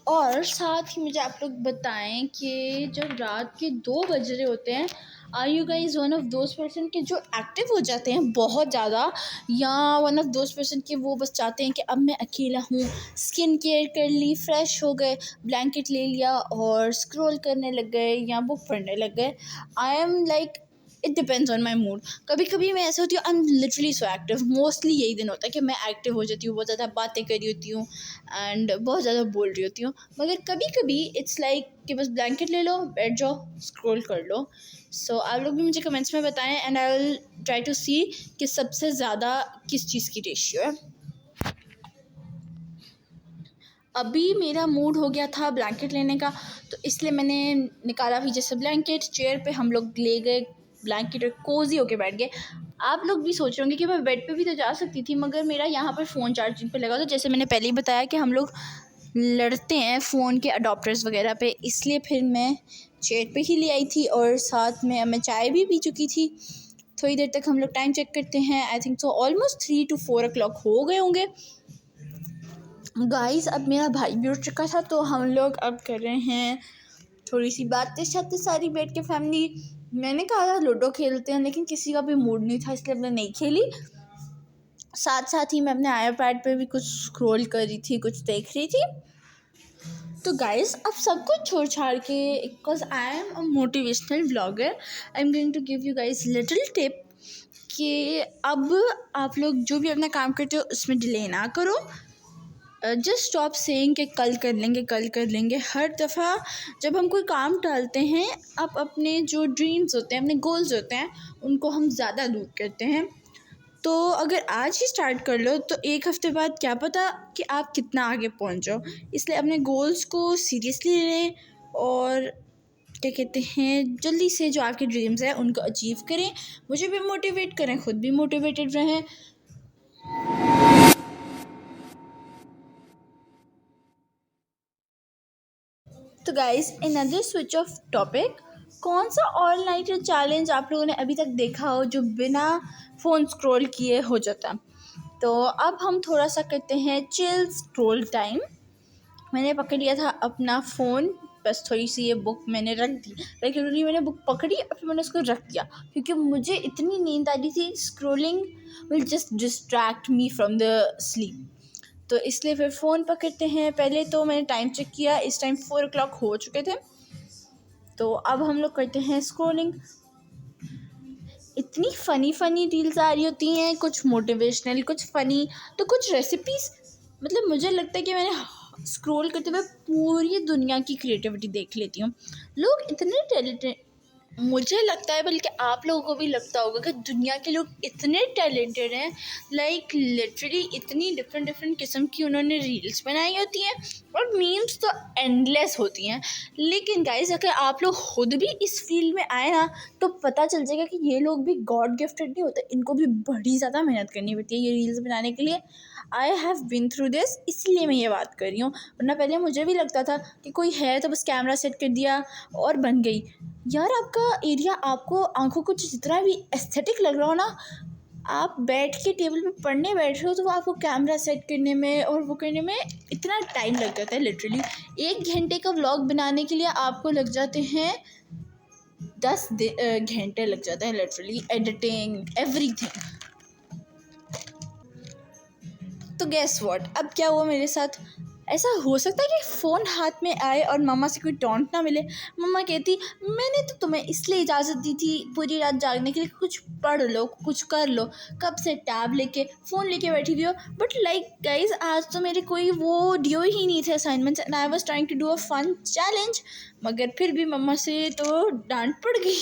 और साथ ही मुझे आप लोग बताएं कि जब रात के 2 बज रहे होते हैं, are you guys one of those person के जो एक्टिव हो जाते हैं बहुत ज़्यादा, या वन ऑफ दोज पर्सन के वो बस चाहते हैं कि अब मैं अकेला हूँ, स्किन केयर कर ली, फ्रेश हो गए, ब्लैंकेट ले लिया और स्क्रॉल करने लग गए या बुक पढ़ने लग गए। I am like, it depends on my mood. कभी कभी मैं ऐसे होती हूँ, I am literally so active. Mostly यही दिन होता है कि मैं एक्टिव हो जाती हूँ, बहुत ज़्यादा बातें कर रही होती हूँ एंड बहुत ज़्यादा बोल रही होती हूँ। मगर कभी कभी इट्स लाइक कि बस ब्लैंकेट ले लो, बैठ जाओ, स्क्रॉल कर लो। सो आप लोग भी मुझे कमेंट्स में बताएं and I will try to see कि सबसे ज़्यादा किस चीज़ की रेशियो है। अभी मेरा मूड हो गया था ब्लैंकेट लेने का, तो इसलिए मैंने निकाला भी जैसे ब्लैंकेट। चेयर पे हम लोग ले गए ब्लैंकेट और कोजी होके बैठ गए। आप लोग भी सोच रहे होंगे कि मैं बेड पे भी तो जा सकती थी, मगर मेरा यहाँ पर फ़ोन चार्जिंग पे लगा था। जैसे मैंने पहले ही बताया कि हम लोग लड़ते हैं फ़ोन के अडॉप्टर्स वगैरह पे, इसलिए फिर मैं चेयर पे ही ले आई थी और साथ में मैं चाय भी पी चुकी थी। थोड़ी देर तक हम लोग टाइम चेक करते हैं, आई think so almost 3 to 4 o'clock हो गए होंगे। गाइस, अब मेरा भाई भी उठ चुका था, तो हम लोग अब कर रहे हैं थोड़ी सी बातें शातें सारी बैठ के फैमिली। मैंने कहा था लूडो खेलते हैं, लेकिन किसी का भी मूड नहीं था, इसलिए हमने नहीं खेली। साथ साथ ही मैं अपने आईपैड पे भी कुछ स्क्रॉल कर रही थी, कुछ देख रही थी। तो गाइस, अब सब कुछ छोड़ छाड़ के, because I am a motivational vlogger, I am going to give you guys little tip कि अब आप लोग जो भी अपना काम करते हो उसमें डिले ना करो। जस्ट स्टॉप सेइंग कि कल कर लेंगे, कल कर लेंगे। हर दफ़ा जब हम कोई काम टालते हैं, आप अपने जो ड्रीम्स होते हैं, अपने गोल्स होते हैं, उनको हम ज़्यादा दूर करते हैं। तो अगर आज ही स्टार्ट कर लो तो एक हफ़्ते बाद क्या पता कि आप कितना आगे पहुंच जाओ। इसलिए अपने गोल्स को सीरियसली लें और क्या कहते हैं, जल्दी से जो आपके ड्रीम्स हैं उनको अचीव करें। मुझे भी मोटिवेट करें, ख़ुद भी मोटिवेटेड रहें। तो guys, another switch off topic, कौन सा ऑल नाइटर चैलेंज आप लोगों ने अभी तक देखा हो जो बिना फ़ोन स्क्रॉल किए हो जाता? तो अब हम थोड़ा सा करते हैं चिल स्क्रॉल टाइम। मैंने पकड़ लिया था अपना फ़ोन, बस थोड़ी सी ये बुक मैंने रख दी, रेगुलरली मैंने बुक पकड़ी और फिर मैंने उसको रख दिया क्योंकि मुझे इतनी नींद आ रही थी। Scrolling will just distract me from the sleep. तो इसलिए फिर फ़ोन पकड़ते हैं। पहले तो मैंने टाइम चेक किया, इस टाइम 4 o'clock हो चुके थे। तो अब हम लोग करते हैं स्क्रॉलिंग। इतनी फ़नी रील्स आ रही होती हैं, कुछ मोटिवेशनल, कुछ फ़नी, तो कुछ रेसिपीज़। मतलब मुझे लगता है कि मैंने स्क्रॉल करते हुए पूरी दुनिया की क्रिएटिविटी देख लेती हूँ। लोग इतने मुझे लगता है, बल्कि आप लोगों को भी लगता होगा कि दुनिया के लोग इतने टैलेंटेड हैं, लाइक लिटरली इतनी डिफरेंट डिफरेंट किस्म की उन्होंने रील्स बनाई होती हैं और मीम्स तो एंडलेस होती हैं। लेकिन गाइस, अगर आप लोग खुद भी इस फील्ड में आए ना तो पता चल जाएगा कि ये लोग भी गॉड गिफ्टेड नहीं होते, इनको भी बड़ी ज़्यादा मेहनत करनी पड़ती है ये रील्स बनाने के लिए। I have been through this, इसलिए मैं ये बात कर रही हूँ। वरना पहले मुझे भी लगता था कि कोई है तो बस कैमरा सेट कर दिया और बन गई। यार, आपका एरिया आपको आंखों को जितना भी एस्थेटिक लग रहा हो ना, आप बैठ के टेबल पे पढ़ने बैठ रहे हो तो वो आपको कैमरा सेट करने में और वो करने में इतना टाइम लग जाता है। लिटरली 1 घंटे का व्लॉग बनाने के लिए आपको लग जाते हैं 10 घंटे लग जाता है, लिटरली एडिटिंग एवरीथिंग। तो गैस व्हाट, अब क्या हुआ मेरे साथ? ऐसा हो सकता है कि फ़ोन हाथ में आए और मम्मा से कोई टॉन्ट ना मिले। मम्मा कहती, मैंने तो तुम्हें इसलिए इजाज़त दी थी पूरी रात जागने के लिए, कुछ पढ़ लो, कुछ कर लो, कब से टैब लेके फ़ोन लेके बैठी हुई हो। बट लाइक गाइज, आज तो मेरे कोई वो ड्यू ही नहीं थे assignments, and I was trying to do a fun challenge. मगर फिर भी मम्मा से तो डांट पड़ गई।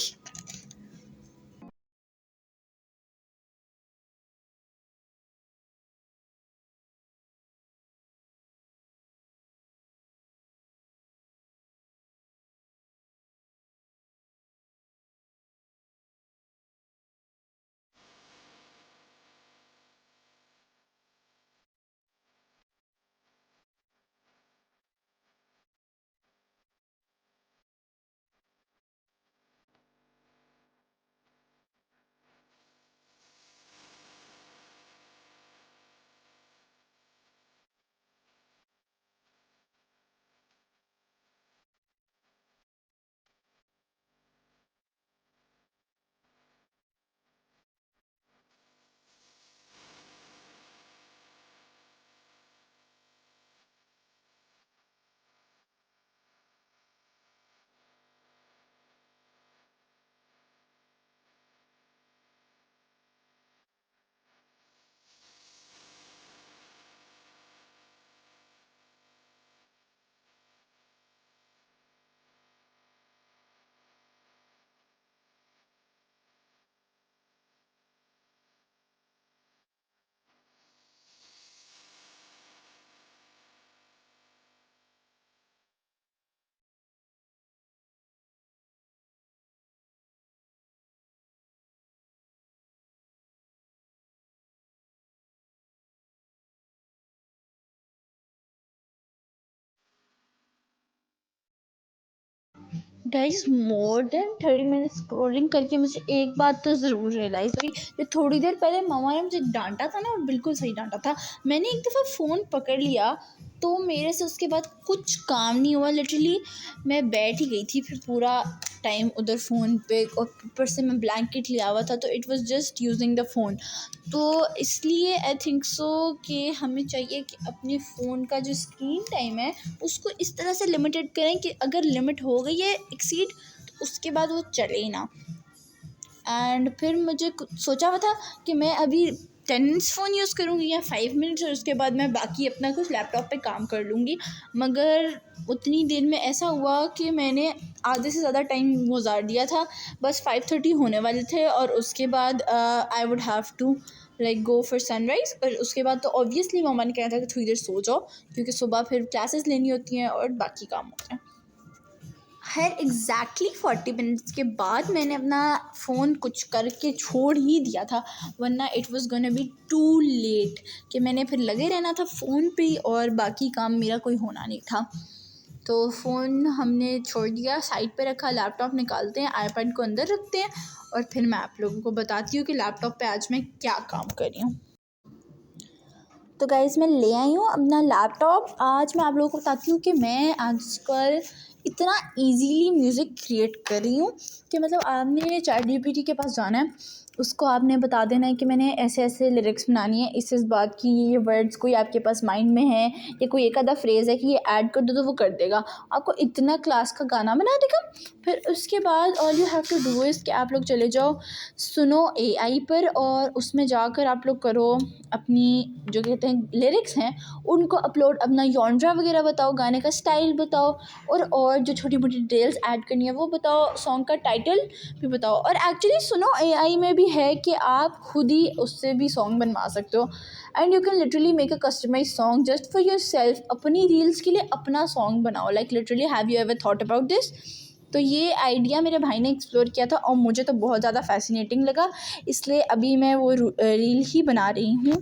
Guys, more than 30 minute scrolling करके मुझे एक बात तो ज़रूर रियलाइज़ हुई। जो थोड़ी देर पहले मामा ने मुझे डांटा था ना, और बिल्कुल सही डांटा था। मैंने एक दफ़ा फ़ोन पकड़ लिया तो मेरे से उसके बाद कुछ काम नहीं हुआ। लिटरली मैं बैठ ही गई थी फिर पूरा टाइम उधर फ़ोन पे, और ऊपर से मैं ब्लैंकेट लिया हुआ था तो it was just using the phone. तो इसलिए आई थिंक सो कि हमें चाहिए कि अपने फ़ोन का जो स्क्रीन टाइम है उसको इस तरह से लिमिटेड करें कि अगर लिमिट हो गई है एक्सीड तो उसके बाद वो चले ही ना। एंड फिर मुझे सोचा हुआ था कि मैं अभी 10 मिनट्स फ़ोन यूज़ करूँगी या 5 मिनट्स, और उसके बाद मैं बाकी अपना कुछ लैपटॉप पे काम कर लूँगी। मगर उतनी देर में ऐसा हुआ कि मैंने आधे से ज़्यादा टाइम गुजार दिया था। बस 5:30 होने वाले थे और उसके बाद I would have to like go for sunrise. और उसके बाद तो ऑब्वियसली मम्मा ने कहा था कि थोड़ी देर सो जाओ, क्योंकि सुबह फिर क्लासेस लेनी होती हैं और बाकी काम होते हैं। हर एग्जैक्टली 40 मिनट्स के बाद मैंने अपना फ़ोन कुछ करके छोड़ ही दिया था, वरना it was gonna be too late कि मैंने फिर लगे रहना था फ़ोन पे ही और बाकी काम मेरा कोई होना नहीं था। तो फ़ोन हमने छोड़ दिया, साइड पे रखा, लैपटॉप निकालते हैं, आईपैड को अंदर रखते हैं और फिर मैं आप लोगों को बताती हूँ कि लैपटॉप पे आज मैं क्या काम कर रही हूँ। तो गाइस, मैं ले आई हूँ अपना लैपटॉप। आज मैं आप लोगों को बताती हूँ कि मैं आजकल इतना इजीली म्यूज़िक क्रिएट कर रही हूँ कि मतलब आपने ChatGPT के पास जाना है, उसको आपने बता देना है कि मैंने ऐसे ऐसे लिरिक्स बनानी है इस बात की, ये वर्ड्स कोई आपके पास माइंड में है या कोई एक आधा फ्रेज़ है कि ये ऐड कर दो, तो वो कर देगा, आपको इतना क्लास का गाना बना देगा। फिर उसके बाद all you have to do is कि आप लोग चले जाओ सुनो एआई पर, और उसमें जाकर आप लोग करो अपनी जो कहते हैं लिरिक्स हैं उनको अपलोड, अपना जॉनरा वगैरह बताओ, गाने का स्टाइल बताओ, और जो छोटी मोटी डिटेल्स ऐड करनी है वो बताओ, सॉन्ग का टाइटल भी बताओ। और एक्चुअली सुनो एआई में भी है कि आप खुद ही उससे भी सॉन्ग बनवा सकते हो, and you can literally make a customise song just for your self. अपनी रील्स के लिए अपना सॉन्ग बनाओ, like literally have you ever thought about this? तो ये आइडिया मेरे भाई ने एक्सप्लोर किया था और मुझे तो बहुत ज़्यादा फैसिनेटिंग लगा, इसलिए अभी मैं वो रील ही बना रही हूँ।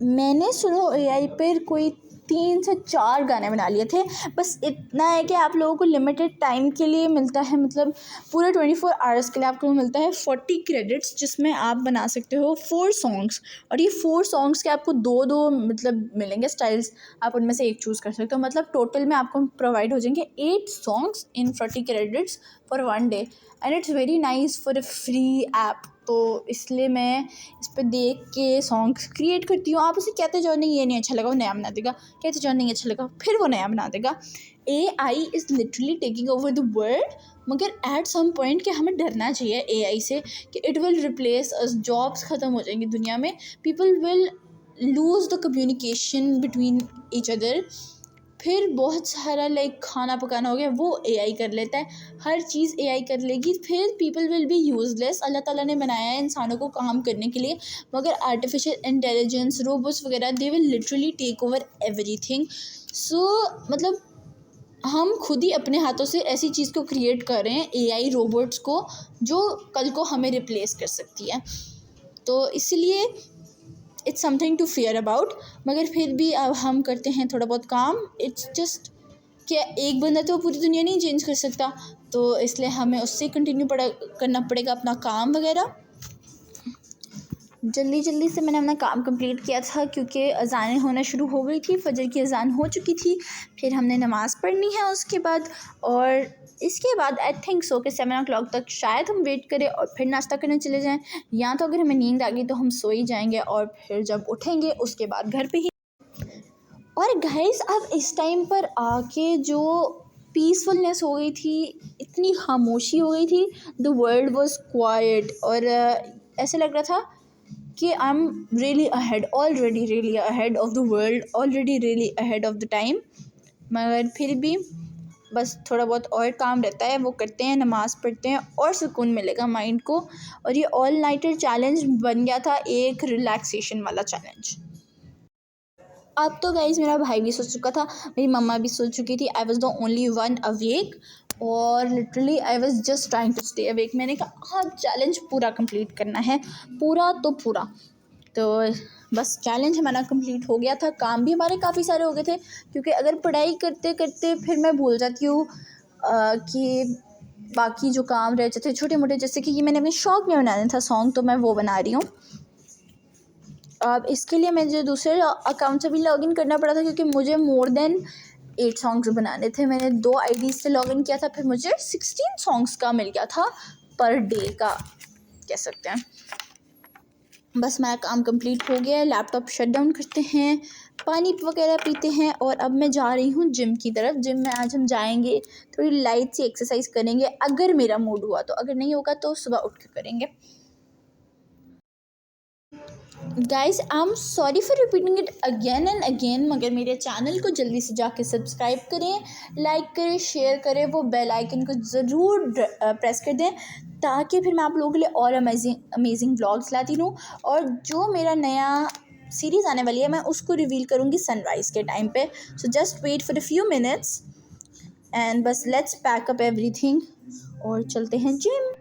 मैंने सुनो एआई पर कोई 3 से 4 गाने बना लिए थे। बस इतना है कि आप लोगों को लिमिटेड टाइम के लिए मिलता है, मतलब पूरे 24 आवर्स के लिए आपको मिलता है 40 क्रेडिट्स, जिसमें आप बना सकते हो 4 सॉन्ग्स। और ये 4 सॉन्ग्स के आपको 2-2 मतलब मिलेंगे स्टाइल्स, आप उनमें से एक चूज़ कर सकते हो। मतलब टोटल में आपको प्रोवाइड हो जाएंगे 8 songs in 40 credits for 1 day, and it's very nice for a free app. तो इसलिए मैं इस पर देख के सॉन्ग्स क्रिएट करती हूँ। आप उसे कहते जाओ नहीं ये नहीं अच्छा लगा, वो नया बना देगा, कहते जाओ नहीं अच्छा लगा, फिर वो नया बना देगा। AI is literally taking over the world, मगर एट सम पॉइंट कि हमें डरना चाहिए एआई से कि it will replace us, jobs ख़त्म हो जाएंगी दुनिया में, people will lose the communication between each other. फिर बहुत सारा लाइक खाना पकाना हो गया वो एआई कर लेता है, हर चीज़ एआई कर लेगी, फिर पीपल विल बी यूज़लेस। अल्लाह ताला ने बनाया है इंसानों को काम करने के लिए, मगर आर्टिफिशियल इंटेलिजेंस रोबोट्स वगैरह they will literally take over everything. So मतलब हम खुद ही अपने हाथों से ऐसी चीज़ को क्रिएट कर रहे हैं, एआई रोबोट्स को, जो कल को हमें रिप्लेस कर सकती है। तो इसलिए it's something to fear about, मगर फिर भी अब हम करते हैं थोड़ा बहुत काम। इट्स जस्ट कि एक बंदा तो पूरी दुनिया नहीं चेंज कर सकता, तो इसलिए हमें उससे कंटिन्यू करना पड़ेगा अपना काम वगैरह। जल्दी जल्दी से मैंने अपना काम कंप्लीट किया था क्योंकि अज़ानें होना शुरू हो गई थी, फजर की अज़ान हो चुकी थी, फिर हमने नमाज़ पढ़नी है उसके बाद, और इसके बाद आई थिंक सो कि 7 o'clock तक शायद हम वेट करें और फिर नाश्ता करने चले जाएं, या तो अगर हमें नींद आ गई तो हम सो ही जाएंगे और फिर जब उठेंगे उसके बाद घर पे ही। और गाइस अब इस टाइम पर आके जो पीसफुलनेस हो गई थी, इतनी खामोशी हो गई थी, द वर्ल्ड वॉज क्वाइट, और ऐसे लग रहा था कि I am really ahead, already really ahead of the world, already really ahead of the time. मगर फिर भी बस थोड़ा बहुत और काम रहता है, वो करते हैं, नमाज़ पढ़ते हैं और सुकून मिलेगा माइंड को। और ये ऑल नाइटर चैलेंज बन गया था एक रिलैक्सेशन वाला चैलेंज। अब तो गाइज़ मेरा भाई भी सो चुका था, मेरी मम्मा भी सो चुकी थी, I was the only one awake, और literally I was just trying to stay awake. मैंने कहा हाँ चैलेंज पूरा कंप्लीट करना है, पूरा तो पूरा। तो बस चैलेंज हमारा कंप्लीट हो गया था, काम भी हमारे काफ़ी सारे हो गए थे, क्योंकि अगर पढ़ाई करते करते फिर मैं भूल जाती हूँ कि बाकी जो काम रह जाते छोटे मोटे, जैसे कि ये मैंने अपने शौक में बनाना था सॉन्ग, तो मैं वो बना रही हूँ। अब इसके लिए मुझे दूसरे अकाउंट से भी लॉगिन करना पड़ा था, क्योंकि मुझे मोर देन 8 सॉन्ग्स बनाने थे। मैंने 2 आईडीज़ से लॉगिन किया था, फिर मुझे 16 सॉन्ग्स का मिल गया था पर डे का, कह सकते हैं। बस मेरा काम कंप्लीट हो गया है, लैपटॉप शट डाउन करते हैं, पानी वगैरह पीते हैं, और अब मैं जा रही हूँ जिम की तरफ। जिम में आज हम जाएंगे, थोड़ी लाइट सी एक्सरसाइज करेंगे, अगर मेरा मूड हुआ तो, अगर नहीं होगा तो सुबह उठ कर करेंगे। Guys I am sorry for repeating it again and again, मगर मेरे चैनल को जल्दी से जाके सब्सक्राइब करें, लाइक करें, शेयर करें, वो बेल आइकन को ज़रूर प्रेस कर दें, ताकि फिर मैं आप लोगों के लिए और अमेजिंग व्लॉग्स लाती रहूँ। और जो मेरा नया सीरीज़ आने वाली है मैं उसको रिवील करूँगी सनराइज़ के टाइम पे, so just wait for a few minutes, and बस लेट्स पैक अप एवरीथिंग और चलते हैं जिम।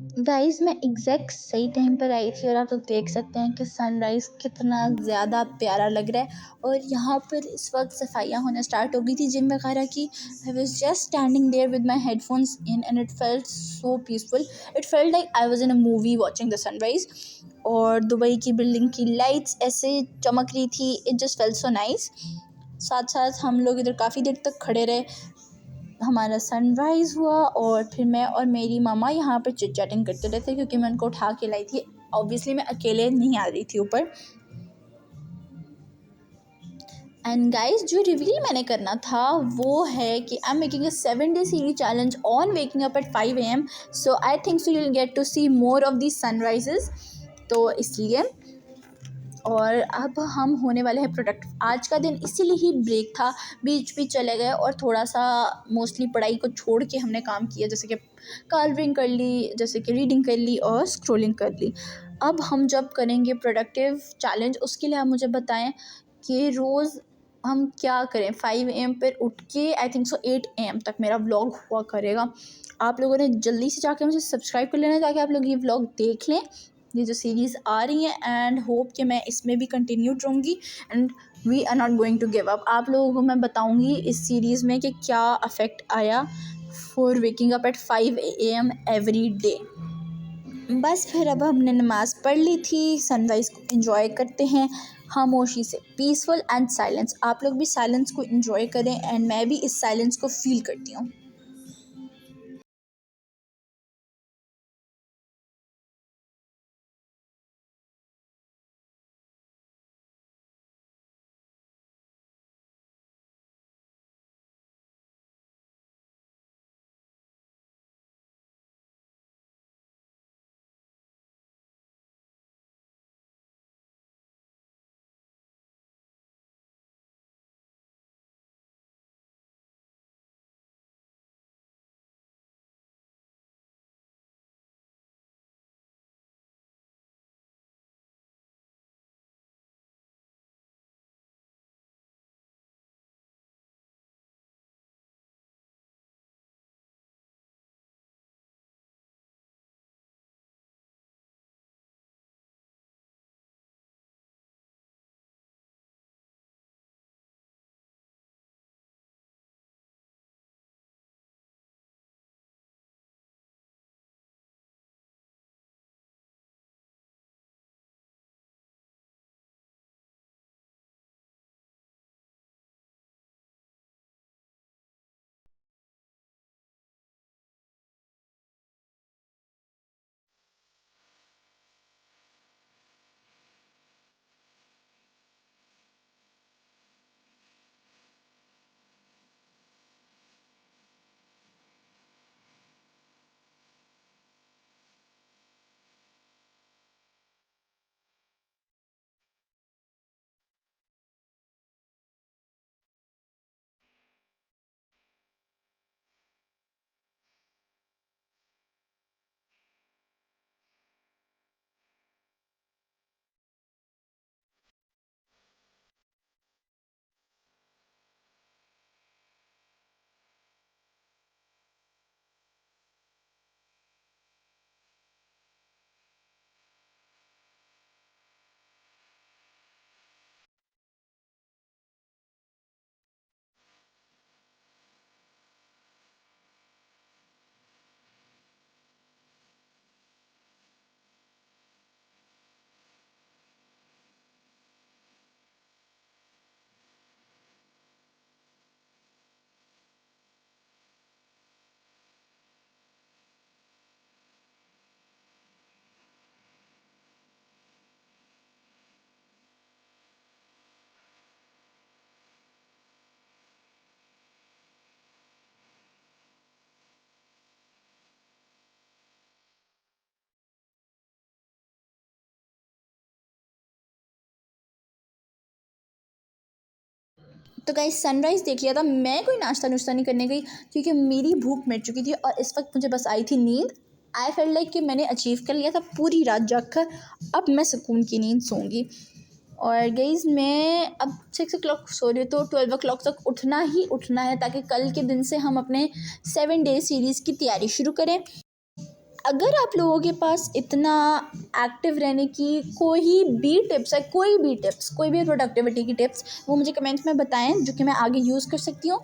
गाइस मैं एग्जैक्ट सही टाइम पर आई थी और आप लोग देख सकते हैं कि सनराइज़ कितना ज़्यादा प्यारा लग रहा है। और यहाँ पर इस वक्त सफाइयाँ होना स्टार्ट हो गई थी जिम वगैरह की। I was just standing there with my headphones in and it felt so peaceful. It felt like I was in a movie watching the sunrise. और दुबई की बिल्डिंग की लाइट्स ऐसे चमक रही थी, it just felt so nice. साथ साथ हम लोग इधर काफ़ी देर तक खड़े रहे, हमारा सनराइज़ हुआ और फिर मैं और मेरी मामा यहाँ पर चिट चैटिंग करते रहते क्योंकि मैं उनको उठा के लाई थी। ऑब्वियसली मैं अकेले नहीं आ रही थी ऊपर। एंड गाइस जो रिवील मैंने करना था वो है कि I am making a 7 day series challenge on waking up at 5 AM। So I think so you will get to see more of the sunrises, तो इसलिए। और अब हम होने वाले हैं प्रोडक्टिव। आज का दिन इसीलिए ही ब्रेक था, बीच भी चले गए और थोड़ा सा मोस्टली पढ़ाई को छोड़ के हमने काम किया, जैसे कि कार्विंग कर ली, जैसे कि रीडिंग कर ली और स्क्रॉलिंग कर ली। अब हम जब करेंगे प्रोडक्टिव चैलेंज, उसके लिए आप मुझे बताएं कि रोज़ हम क्या करें। 5 AM पर उठ के आई थिंक सो 8 AM तक मेरा व्लॉग हुआ करेगा। आप लोगों ने जल्दी से जाके मुझे सब्सक्राइब कर लेना है ताकि आप लोग ये व्लॉग देख लें, ये जो सीरीज़ आ रही है, एंड होप कि मैं इसमें भी कंटिन्यूड रहूँगी and we are not going to give up. आप लोगों को मैं बताऊँगी इस सीरीज़ में कि क्या अफेक्ट आया for waking up at 5 AM every day. बस फिर अब हमने नमाज़ पढ़ ली थी, सनराइज़ को एंजॉय करते हैं खामोशी से, पीसफुल एंड साइलेंस। आप लोग भी साइलेंस को एंजॉय करें एंड मैं भी इस साइलेंस को फील करती हूँ। तो गाइस सनराइज़ देख लिया था, मैं कोई नाश्ता नुश्ता नहीं करने गई क्योंकि मेरी भूख मिट चुकी थी और इस वक्त मुझे बस आई थी नींद। आई फेल्ट लाइक कि मैंने अचीव कर लिया था पूरी रात जाग कर, अब मैं सुकून की नींद सोऊंगी। और गाइस मैं अब 6 o'clock सो रही हूँ, तो 12 o'clock तक उठना ही उठना है ताकि कल के दिन से हम अपने 7 day सीरीज़ की तैयारी शुरू करें। अगर आप लोगों के पास इतना एक्टिव रहने की कोई भी टिप्स है, कोई भी प्रोडक्टिविटी की टिप्स, वो मुझे कमेंट्स में बताएं जो कि मैं आगे यूज़ कर सकती हूँ।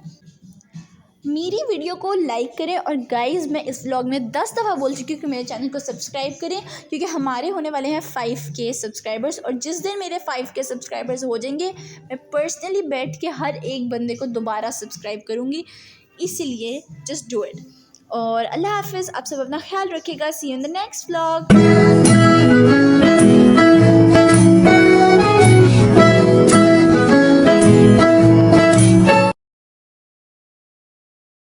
मेरी वीडियो को लाइक करें और गाइज़ मैं इस व्लॉग में 10 दफ़ा बोल चुकी हूँ कि मेरे चैनल को सब्सक्राइब करें, क्योंकि हमारे होने वाले हैं 5K सब्सक्राइबर्स। और जिस दिन मेरे 5K सब्सक्राइबर्स हो जाएंगे, मैं पर्सनली बैठ के हर एक बंदे को दोबारा सब्सक्राइब करूँगी। इसीलिए जस्ट डू इट। और अल्लाह हाफिज़। आप सब अपना ख्याल रखिएगा। See you in the next vlog.